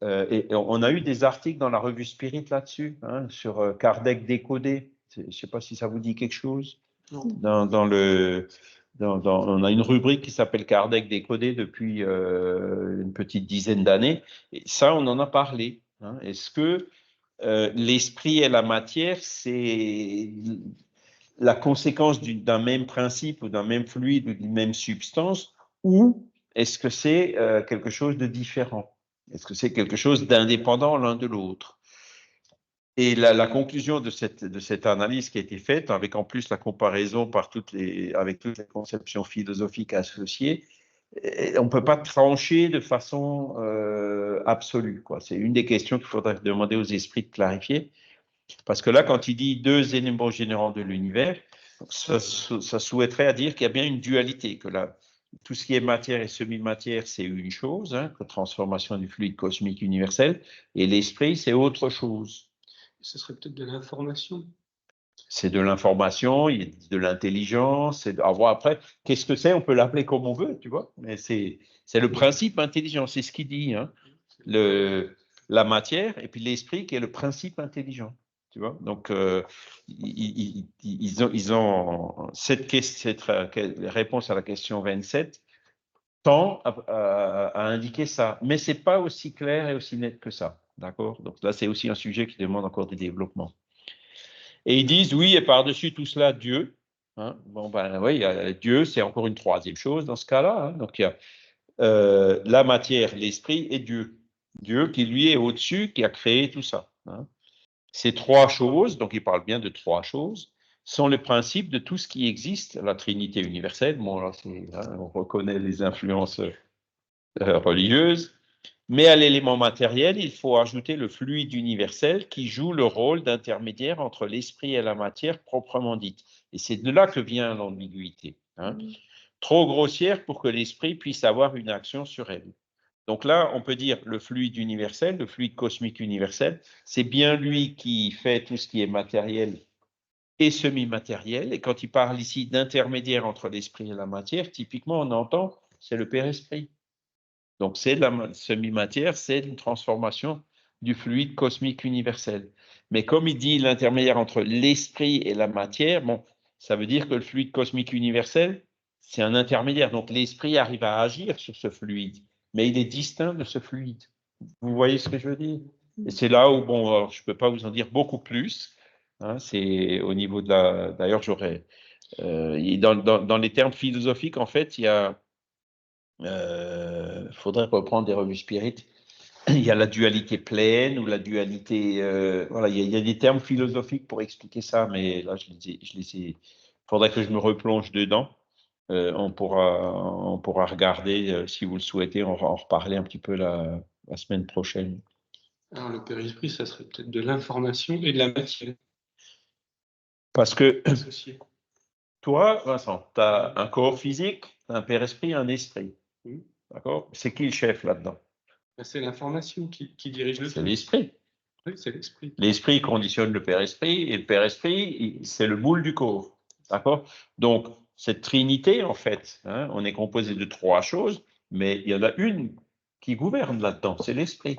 et on a eu des articles dans la revue Spirit là-dessus, hein, sur Kardec décodé. Je ne sais pas si ça vous dit quelque chose. On a une rubrique qui s'appelle Kardec décodé depuis une petite dizaine d'années. Et ça, on en a parlé. Hein. Est-ce que l'esprit et la matière, c'est la conséquence d'un même principe ou d'un même fluide ou d'une même substance, ou est-ce que c'est quelque chose de différent? Est-ce que c'est quelque chose d'indépendant l'un de l'autre? Et la conclusion de cette analyse qui a été faite, avec en plus la comparaison avec toutes les conceptions philosophiques associées, on ne peut pas trancher de façon absolue, quoi. C'est une des questions qu'il faudrait demander aux esprits de clarifier. Parce que là, quand il dit deux éléments généraux de l'univers, ça souhaiterait à dire qu'il y a bien une dualité, que tout ce qui est matière et semi-matière, c'est une chose, hein, la transformation du fluide cosmique universel, et l'esprit, c'est autre chose. Ce serait peut-être de l'information. C'est de l'information, il y a de l'intelligence. Après, qu'est-ce que c'est? On peut l'appeler comme on veut, tu vois. Mais c'est le principe intelligent, c'est ce qu'il dit. Hein. La matière et puis l'esprit qui est le principe intelligent. Tu vois. Donc, ils ont cette réponse à la question 27 tend à indiquer ça. Mais ce n'est pas aussi clair et aussi net que ça. D'accord? Donc là, c'est aussi un sujet qui demande encore des développements. Et ils disent, oui, et par-dessus tout cela, Dieu. Hein, bon, ben oui, Dieu, c'est encore une troisième chose dans ce cas-là. Hein. Donc, il y a la matière, l'esprit et Dieu. Dieu qui, lui, est au-dessus, qui a créé tout ça. Hein. Ces trois choses, donc il parle bien de trois choses, sont le principe de tout ce qui existe, la Trinité universelle. Bon, là, on reconnaît les influences religieuses. Mais à l'élément matériel, il faut ajouter le fluide universel qui joue le rôle d'intermédiaire entre l'esprit et la matière proprement dite. Et c'est de là que vient l'ambiguïté. Hein. Trop grossière pour que l'esprit puisse avoir une action sur elle. Donc là, on peut dire le fluide universel, le fluide cosmique universel, c'est bien lui qui fait tout ce qui est matériel et semi-matériel. Et quand il parle ici d'intermédiaire entre l'esprit et la matière, typiquement, on entend, c'est le Père-Esprit. Donc, c'est de la semi-matière, c'est une transformation du fluide cosmique universel. Mais comme il dit l'intermédiaire entre l'esprit et la matière, bon, ça veut dire que le fluide cosmique universel, c'est un intermédiaire. Donc, l'esprit arrive à agir sur ce fluide, mais il est distinct de ce fluide. Vous voyez ce que je veux dire? Et c'est là où, bon, je ne peux pas vous en dire beaucoup plus. Hein, c'est au niveau de la... D'ailleurs, j'aurais... dans les termes philosophiques, en fait, il y a... faudrait reprendre des revues Spirit. Il y a la dualité pleine ou la dualité. Voilà, il y a des termes philosophiques pour expliquer ça, mais là, il faudrait que je me replonge dedans. On pourra regarder, si vous le souhaitez, on va en reparler un petit peu la semaine prochaine. Alors, le père-esprit, ça serait peut-être de l'information et de la matière. Parce que. Associé. toi, Vincent, tu as un corps physique, un père-esprit, un esprit. Oui. D'accord? C'est qui le chef là-dedans? Ben, c'est l'information qui dirige le C'est tout. l'esprit. Oui, c'est l'esprit. L'esprit conditionne le père-esprit et le père-esprit, c'est le moule du corps. D'accord? Donc, cette trinité, en fait, hein, on est composé de trois choses, mais il y en a une qui gouverne là-dedans, c'est l'esprit.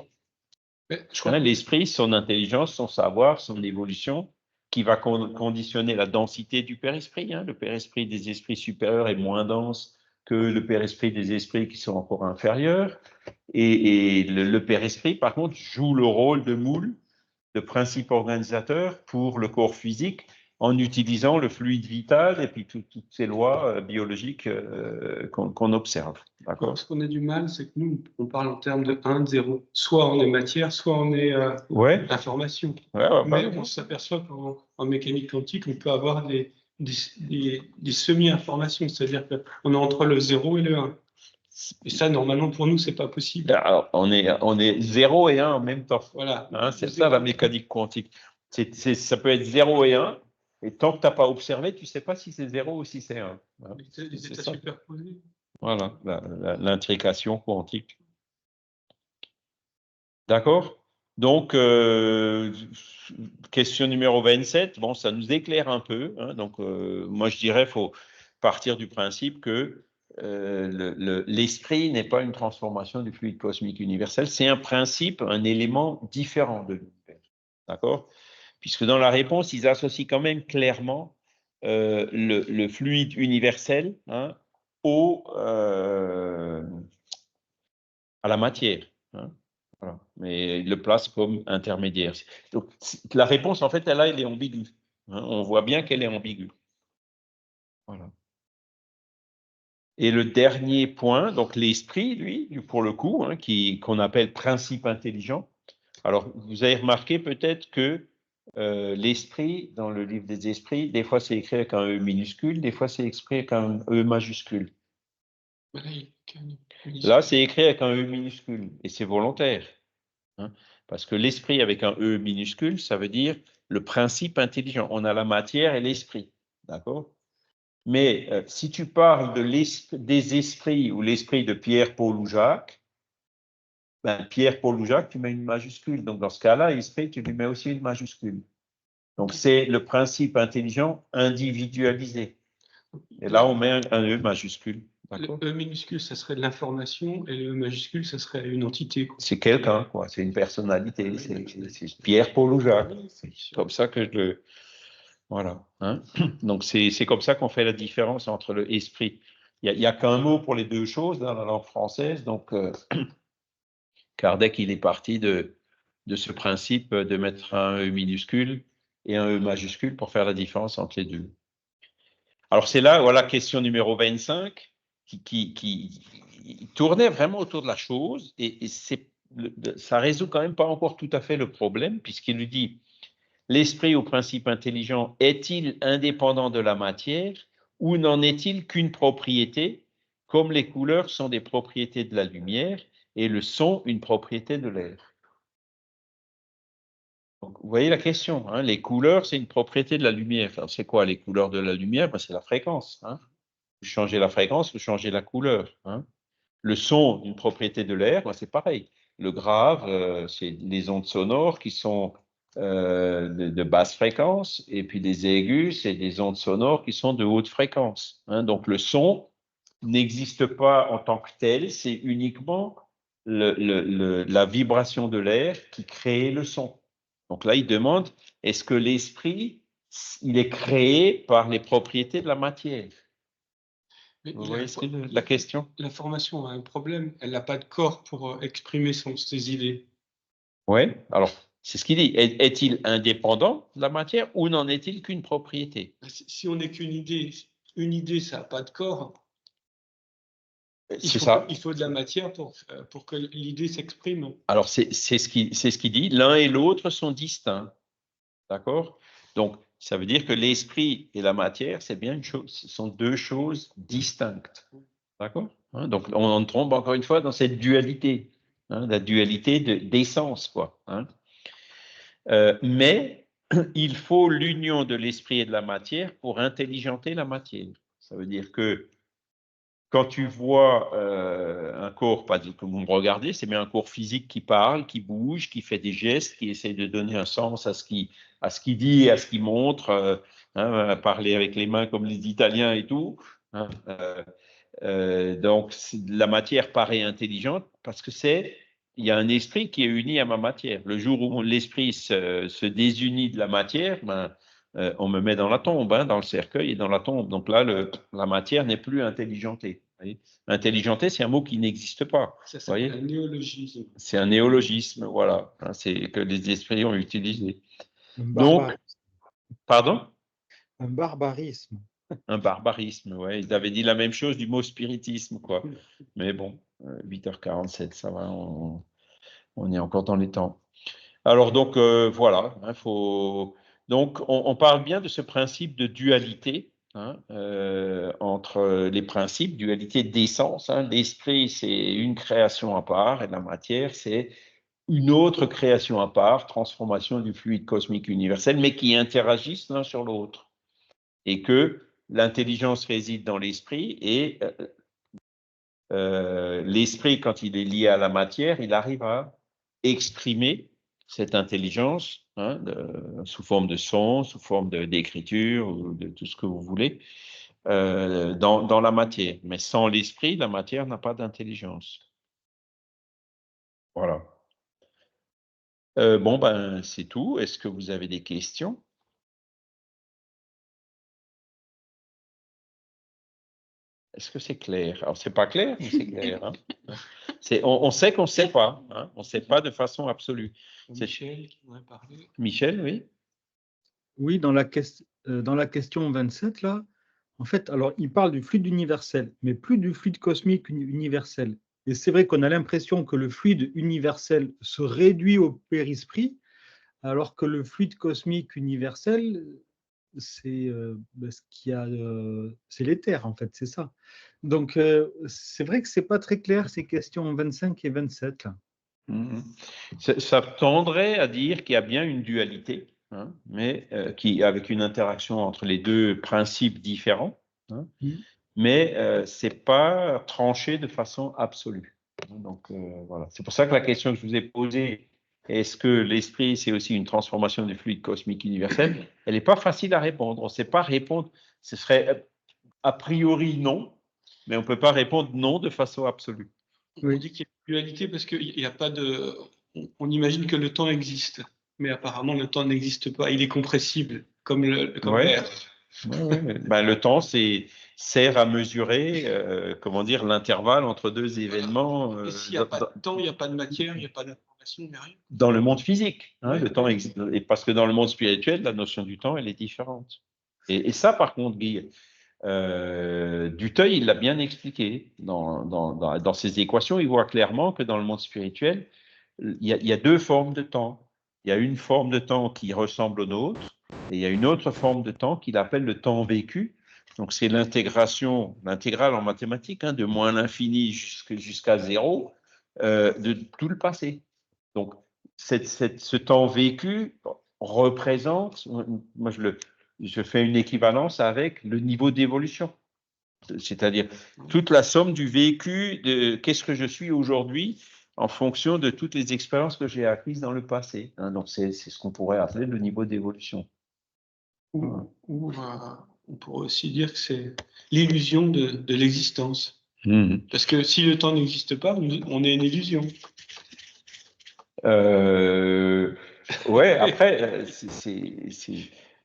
Mais je crois Hein, que l'esprit, son intelligence, son savoir, son évolution, qui va conditionner la densité du père-esprit. Hein. Le père-esprit des esprits supérieurs est moins dense que le père-esprit des esprits qui sont encore inférieurs. Et le père-esprit, par contre, joue le rôle de moule, de principe organisateur pour le corps physique en utilisant le fluide vital et puis toutes ces lois biologiques qu'on observe. D'accord? ce qu'on a du mal, c'est que nous, on parle en termes de 1, de 0. Soit on est matière, soit on est Ouais. information. Ouais, ouais, Mais ouais. on s'aperçoit qu'en mécanique quantique, on peut avoir des semi-informations, c'est-à-dire qu'on est entre le 0 et le 1. Et ça, normalement, pour nous, c'est pas possible. Alors, on est 0 et 1 en même temps. Voilà. Hein, c'est ça la mécanique quantique. Ça peut être 0 et 1, et tant que tu n'as pas observé, tu ne sais pas si c'est 0 ou si c'est 1. Hein, Les c'est états ça. superposés. Voilà, l'intrication quantique. D'accord? Donc, question numéro 27, bon, ça nous éclaire un peu. Hein, donc, moi, je dirais qu'il faut partir du principe que l'esprit n'est pas une transformation du fluide cosmique universel, c'est un principe, un élément différent de l'univers. D'accord? Puisque dans la réponse, ils associent quand même clairement le fluide universel, hein, à la matière. Hein. Voilà. Mais il le place comme intermédiaire. Donc, la réponse, en fait, elle est ambiguë. Hein. On voit bien qu'elle est ambiguë. Voilà. Et le dernier point, donc l'esprit, lui, pour le coup, hein, qu'on appelle principe intelligent. Alors, vous avez remarqué peut-être que l'esprit, dans le livre des esprits, des fois c'est écrit avec un E minuscule, des fois c'est écrit avec un E majuscule. Là, c'est écrit avec un E minuscule et c'est volontaire. Hein, parce que l'esprit avec un E minuscule, ça veut dire le principe intelligent. On a la matière et l'esprit. D'accord? Mais si tu parles des esprits ou l'esprit de Pierre, Paul ou Jacques, ben, Pierre, Paul ou Jacques, tu mets une majuscule. Donc, dans ce cas-là, esprit, tu lui mets aussi une majuscule. Donc, c'est le principe intelligent individualisé. Et là, on met un E majuscule. Le E minuscule, ça serait de l'information, et le E majuscule, ça serait une entité. C'est quelqu'un, quoi. C'est une personnalité. C'est Pierre, Paul ou Jacques. C'est comme ça que je le... Voilà. Hein. Donc, c'est comme ça qu'on fait la différence entre le esprit. Il n'y a qu'un mot pour les deux choses dans la langue française. Donc, Kardec, il est parti de ce principe de mettre un E minuscule et un E majuscule pour faire la différence entre les deux. Alors, c'est là, voilà, question numéro 25, qui tournait vraiment autour de la chose, et ça résout quand même pas encore tout à fait le problème, puisqu'il lui dit, l'esprit au principe intelligent est-il indépendant de la matière, ou n'en est-il qu'une propriété, comme les couleurs sont des propriétés de la lumière, et le son une propriété de l'air? Donc, vous voyez la question, hein, les couleurs, c'est une propriété de la lumière. Alors, c'est quoi les couleurs de la lumière? Ben, c'est la fréquence. Hein. Vous changez la fréquence, vous changez la couleur. Hein. Le son, une propriété de l'air, ben, c'est pareil. Le grave, c'est les ondes sonores qui sont de basse fréquence, et puis les aigus, c'est des ondes sonores qui sont de haute fréquence. Hein. Donc, le son n'existe pas en tant que tel, c'est uniquement la vibration de l'air qui crée le son. Donc là, il demande, est-ce que l'esprit, il est créé par les propriétés de la matière? Vous voyez la question? L'information a un problème, elle n'a pas de corps pour exprimer ses idées. Oui, alors c'est ce qu'il dit. Est-il indépendant de la matière ou n'en est-il qu'une propriété? Si on n'est qu'une idée, une idée, ça n'a pas de corps. C'est ça. Il faut de la matière pour que l'idée s'exprime. Alors, c'est ce qu'il dit. L'un et l'autre sont distincts. D'accord? Donc, ça veut dire que l'esprit et la matière, c'est bien une chose. Ce sont deux choses distinctes. D'accord? Hein, donc, on tombe encore une fois dans cette dualité. Hein, la dualité d'essence, quoi. Hein. Mais il faut l'union de l'esprit et de la matière pour intelligenter la matière. Ça veut dire que quand tu vois un corps, pas que vous me regardez, c'est bien un corps physique qui parle, qui bouge, qui fait des gestes, qui essaie de donner un sens à ce qu'il dit et à ce qu'il montre, parler avec les mains comme les Italiens et tout. Hein, donc, la matière paraît intelligente parce que il y a un esprit qui est uni à ma matière. Le jour où l'esprit se désunit de la matière, on me met dans la tombe, dans le cercueil et dans la tombe. Donc là, la matière n'est plus intelligentée. Intelligentée, c'est un mot qui n'existe pas. Ça s'appelle un néologisme. C'est un néologisme, voilà. C'est que les esprits ont utilisé. Donc, pardon? Un barbarisme. Un barbarisme, ouais. Ils avaient dit la même chose du mot spiritisme, quoi. Mais bon, 8h47, ça va, on est encore dans les temps. Alors donc, voilà, donc on parle bien de ce principe de dualité entre les principes, dualité d'essence. L'esprit, c'est une création à part et la matière, c'est une autre création à part, transformation du fluide cosmique universel, mais qui interagissent l'un sur l'autre. Et que l'intelligence réside dans l'esprit et l'esprit, quand il est lié à la matière, il arrive à exprimer cette intelligence sous forme de son, sous forme d'écriture, ou de tout ce que vous voulez, dans la matière. Mais sans l'esprit, la matière n'a pas d'intelligence. Voilà. Bon, c'est tout. Est-ce que vous avez des questions? Est-ce que c'est clair? Alors, c'est pas clair, mais c'est clair. Hein? On sait qu'on ne sait pas. Hein? On ne sait pas de façon absolue. Michel qui voudrait parler. Michel, oui? Oui, dans la question 27, là, en fait, alors, il parle du fluide universel, mais plus du fluide cosmique universel. Et c'est vrai qu'on a l'impression que le fluide universel se réduit au périsprit, alors que le fluide cosmique universel, c'est ce qu'il y a, c'est l'éther, en fait, c'est ça. Donc, c'est vrai que c'est pas très clair, ces questions 25 et 27, là. Ça tendrait à dire qu'il y a bien une dualité, mais avec une interaction entre les deux principes différents, mais ce n'est pas tranché de façon absolue. Donc, voilà. C'est pour ça que la question que je vous ai posée, est-ce que l'esprit, c'est aussi une transformation du fluide cosmique universel? Elle n'est pas facile à répondre. On ne sait pas répondre. Ce serait a priori non, mais on ne peut pas répondre non de façon absolue. On dit qu'il y a une dualité parce qu'il n'y a pas de... On imagine que le temps existe, mais apparemment le temps n'existe pas. Il est compressible, comme l'air. Le temps sert à mesurer, l'intervalle entre deux événements. Et s'il n'y a pas de temps, il n'y a pas de matière, il n'y a pas d'information, il n'y a rien. Dans le monde physique, le temps existe. Et parce que dans le monde spirituel, la notion du temps, elle est différente. Et ça, par contre, Guy, Duteuil, il l'a bien expliqué dans ses équations. Il voit clairement que dans le monde spirituel, il y a deux formes de temps. Il y a une forme de temps qui ressemble aux nôtres, et il y a une autre forme de temps qu'il appelle le temps vécu. Donc, c'est l'intégrale en mathématiques, de moins l'infini jusqu'à zéro, de tout le passé. Donc, ce temps vécu représente, moi je fais une équivalence avec le niveau d'évolution. C'est-à-dire toute la somme du vécu de qu'est-ce que je suis aujourd'hui en fonction de toutes les expériences que j'ai acquises dans le passé. Donc, c'est ce qu'on pourrait appeler le niveau d'évolution. Ou on pourrait aussi dire que c'est l'illusion de l'existence. Parce que si le temps n'existe pas, on est une illusion. Ouais, après,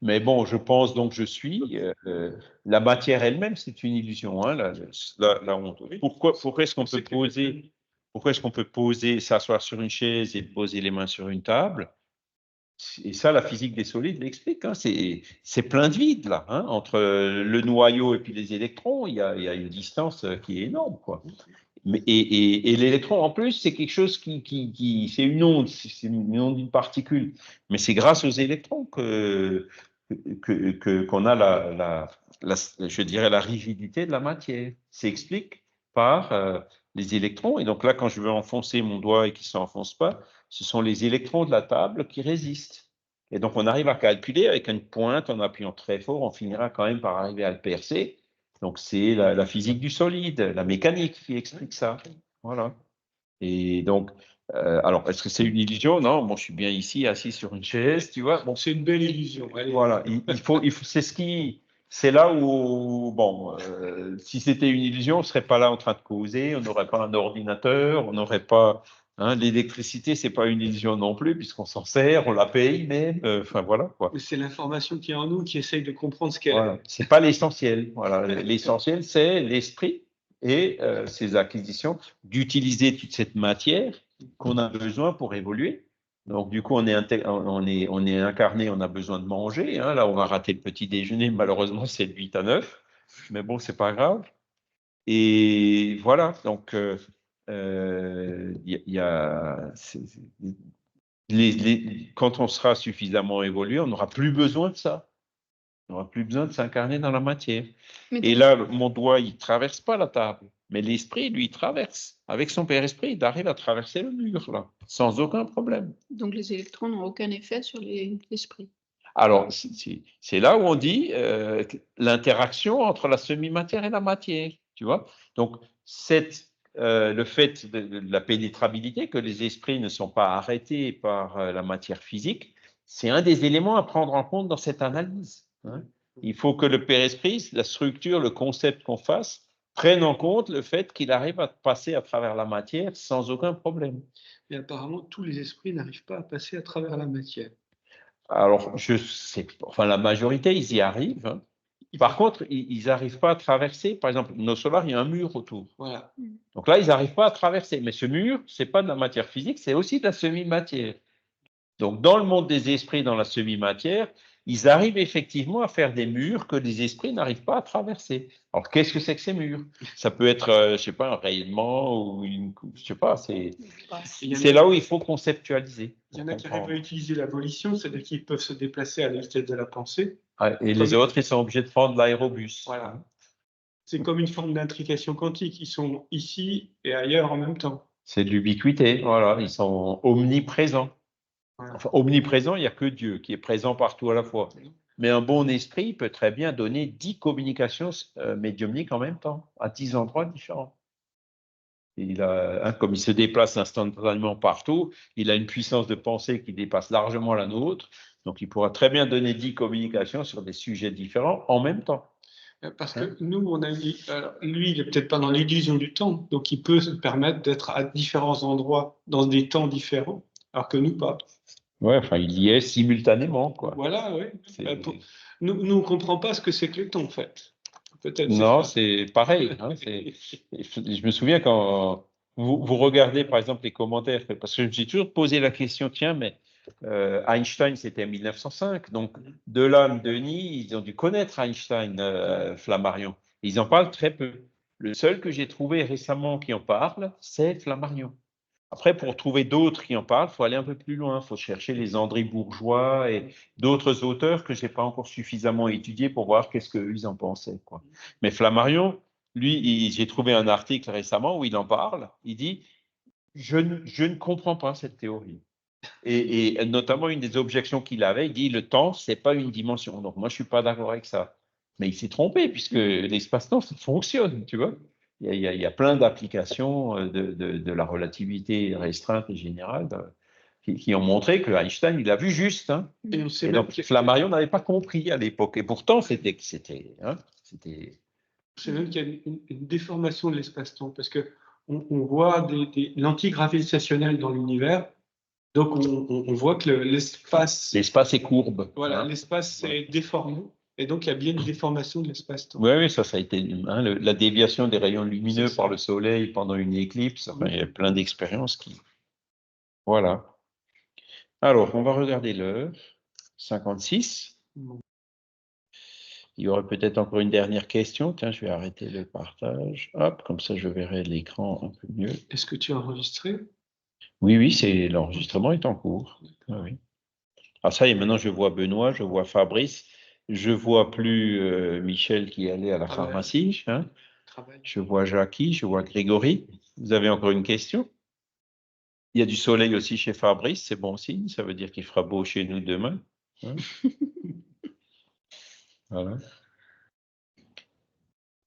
mais bon, je pense donc je suis. La matière elle-même, c'est une illusion. Pourquoi est-ce qu'on peut poser, s'asseoir sur une chaise et poser les mains sur une table? Et ça, la physique des solides l'explique. C'est plein de vide là, entre le noyau et puis les électrons. Il y a une distance qui est énorme, quoi. Et l'électron, en plus, c'est quelque chose c'est une onde, c'est une onde d'une particule. Mais c'est grâce aux électrons qu'on a je dirais, la rigidité de la matière. Ça s'explique par les électrons. Et donc là, quand je veux enfoncer mon doigt et qu'il ne s'enfonce pas, ce sont les électrons de la table qui résistent. Et donc, on arrive à calculer avec une pointe, en appuyant très fort, on finira quand même par arriver à le percer. Donc, c'est la physique du solide, la mécanique qui explique ça. Voilà. Et donc, alors, est-ce que c'est une illusion? Non, moi, je suis bien ici, assis sur une chaise, tu vois. Bon, C'est une belle illusion. Allez. voilà, c'est là où, bon, si c'était une illusion, on ne serait pas là en train de causer, on n'aurait pas un ordinateur, on n'aurait pas, hein, l'électricité, c'est pas une illusion non plus, puisqu'on s'en sert, on la paye même, enfin voilà, quoi. Mais c'est l'information qui est en nous qui essaye de comprendre ce qu'elle Voilà. est. C'est pas l'essentiel, voilà. L'essentiel, c'est l'esprit et ses acquisitions, d'utiliser toute cette matière qu'on a besoin pour évoluer. Donc, du coup, on est incarné, on a besoin de manger. Hein. Là, on va rater le petit déjeuner. Malheureusement, c'est de 8 à 9. Mais bon, c'est pas grave. Et voilà. Donc, quand on sera suffisamment évolué, on n'aura plus besoin de ça. On n'aura plus besoin de s'incarner dans la matière. Mais Et là, mon doigt, il ne traverse pas la table. Mais l'esprit, lui, il traverse. Avec son père esprit, il arrive à traverser le mur, là, sans aucun problème. donc les électrons n'ont aucun effet sur l'esprit. Alors, c'est là où on dit l'interaction entre la semi-matière et la matière, tu vois. Donc, le fait de la pénétrabilité, que les esprits ne sont pas arrêtés par la matière physique, c'est un des éléments à prendre en compte dans cette analyse. Hein. Il faut que le père-esprit, la structure, le concept qu'on fasse, prenne en compte le fait qu'il arrive à passer à travers la matière sans aucun problème. Et apparemment, tous les esprits n'arrivent pas à passer à travers la matière. Alors, je sais, enfin, la majorité, ils y arrivent. Hein. Par contre, ils n'arrivent pas à traverser. Par exemple, nos solars, il y a un mur autour. Voilà. Donc là, ils n'arrivent pas à traverser. Mais ce mur, ce n'est pas de la matière physique, c'est aussi de la semi-matière. Donc, dans le monde des esprits, dans la semi-matière, ils arrivent effectivement à faire des murs que les esprits n'arrivent pas à traverser. Alors, qu'est-ce que c'est que ces murs? Ça peut être, je ne sais pas, un rayonnement ou une... Je ne sais pas, c'est là où il faut conceptualiser. Il y en a qui arrivent à utiliser la volition, c'est-à-dire qu'ils peuvent se déplacer à la vitesse de la pensée. Et les autres, ils sont obligés de prendre l'aérobus. Voilà. C'est comme une forme d'intrication quantique. Ils sont ici et ailleurs en même temps. C'est de l'ubiquité, voilà. Ils sont omniprésents. Voilà. Enfin, omniprésent, il n'y a que Dieu qui est présent partout à la fois. Mais un bon esprit peut très bien donner 10 communications médiumniques en même temps, à 10 endroits différents. Comme il se déplace instantanément partout, il a une puissance de pensée qui dépasse largement la nôtre. Donc, il pourra très bien donner 10 communications sur des sujets différents en même temps. Parce que nous, on a dit, lui, il n'est peut-être pas dans l'illusion du temps, donc il peut se permettre d'être à différents endroits dans des temps différents, alors que nous, pas. Ouais, enfin, il y est simultanément, quoi. Voilà, oui. Nous, on ne comprend pas ce que c'est que le temps, en fait. Peut-être. Non, c'est pareil. Hein, je me souviens quand vous regardez, par exemple, les commentaires, parce que je me suis toujours posé la question, tiens, mais Einstein, c'était en 1905. Donc, Delanne, Denis, ils ont dû connaître Einstein, Flammarion. Ils en parlent très peu. Le seul que j'ai trouvé récemment qui en parle, c'est Flammarion. Après, pour trouver d'autres qui en parlent, il faut aller un peu plus loin. Il faut chercher les André Bourgeois et d'autres auteurs que je n'ai pas encore suffisamment étudiés pour voir qu'est-ce qu'ils en pensaient, quoi. Mais Flammarion, lui, j'ai trouvé un article récemment où il en parle. Il dit je ne comprends pas cette théorie. Et notamment, une des objections qu'il avait, il dit le temps, ce n'est pas une dimension. Donc, moi, je ne suis pas d'accord avec ça. Mais il s'est trompé, puisque l'espace-temps, ça fonctionne, tu vois. Il y a plein d'applications de la relativité restreinte et générale qui ont montré que Einstein, il a vu juste. Hein. Et on sait Et même donc, Flammarion n'avait pas compris à l'époque. Et pourtant, c'était. C'est même qu'il y a une déformation de l'espace-temps, parce qu'on voit des lentilles gravitationnelles dans l'univers. Donc, on voit que l'espace. L'espace est courbe. Voilà, hein. l'espace est déformé. Et donc, il y a bien une déformation de l'espace-temps. Oui, ça a été la déviation des rayons lumineux par le soleil pendant une éclipse. Enfin, il y a plein d'expériences qui. Voilà. Alors, on va regarder l'heure. 56. Il y aurait peut-être encore une dernière question. Tiens, je vais arrêter le partage. Hop, comme ça, je verrai l'écran un peu mieux. Est-ce que tu as enregistré? Oui, l'enregistrement est en cours. Oui. Ah, ça y est, maintenant, je vois Benoît, je vois Fabrice. Je vois plus Michel qui est allé à la pharmacie. Hein. Je vois Jackie, je vois Grégory. Vous avez encore une question? Il y a du soleil aussi chez Fabrice, c'est bon signe. Ça veut dire qu'il fera beau chez nous demain. Hein. Voilà.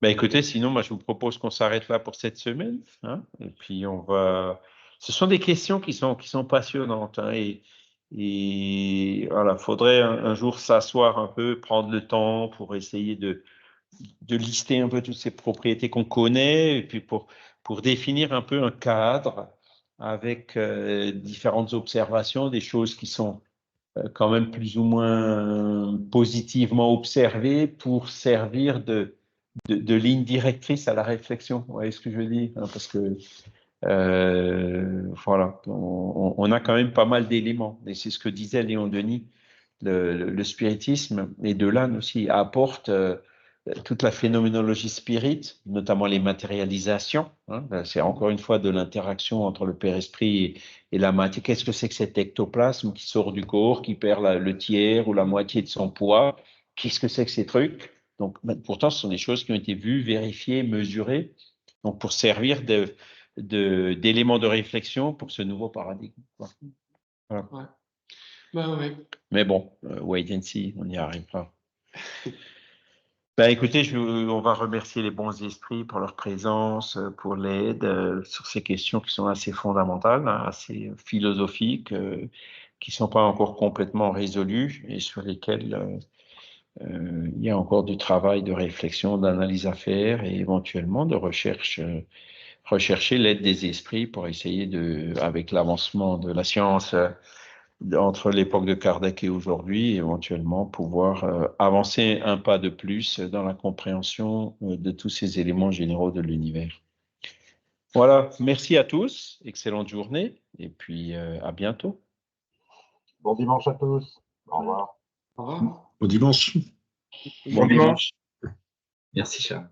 Ben, écoutez, sinon, moi, je vous propose qu'on s'arrête là pour cette semaine. Hein, et puis, on va. Ce sont des questions qui sont passionnantes. Hein, et voilà, faudrait un jour s'asseoir un peu, prendre le temps pour essayer de lister un peu toutes ces propriétés qu'on connaît, et puis pour définir un peu un cadre avec différentes observations, des choses qui sont quand même plus ou moins positivement observées pour servir de ligne directrice à la réflexion. Vous voyez ce que je veux dire? Hein, parce que voilà, on a quand même pas mal d'éléments. Et c'est ce que disait Léon Denis, le spiritisme, et Delane aussi, apporte toute la phénoménologie spirit, notamment les matérialisations. Hein. C'est encore une fois de l'interaction entre le Père-Esprit et la matière. Qu'est-ce que c'est que cet ectoplasme qui sort du corps, qui perd le tiers ou la moitié de son poids? Qu'est-ce que c'est que ces trucs? Donc, pourtant, ce sont des choses qui ont été vues, vérifiées, mesurées, donc pour servir d'éléments de réflexion pour ce nouveau paradigme. Voilà. Ouais. Bah, ouais. Mais bon, wait and see, on y arrivera. Ben, écoutez, on va remercier les bons esprits pour leur présence, pour l'aide sur ces questions qui sont assez fondamentales, hein, assez philosophiques, qui ne sont pas encore complètement résolues et sur lesquelles il y a encore du travail de réflexion, d'analyse à faire et éventuellement de recherche, rechercher l'aide des esprits pour essayer avec l'avancement de la science, entre l'époque de Kardec et aujourd'hui, éventuellement pouvoir avancer un pas de plus dans la compréhension de tous ces éléments généraux de l'univers. Voilà, merci à tous, excellente journée, et puis à bientôt. Bon dimanche à tous. Au revoir. Au revoir. Au dimanche. Bon dimanche. Merci, Charles.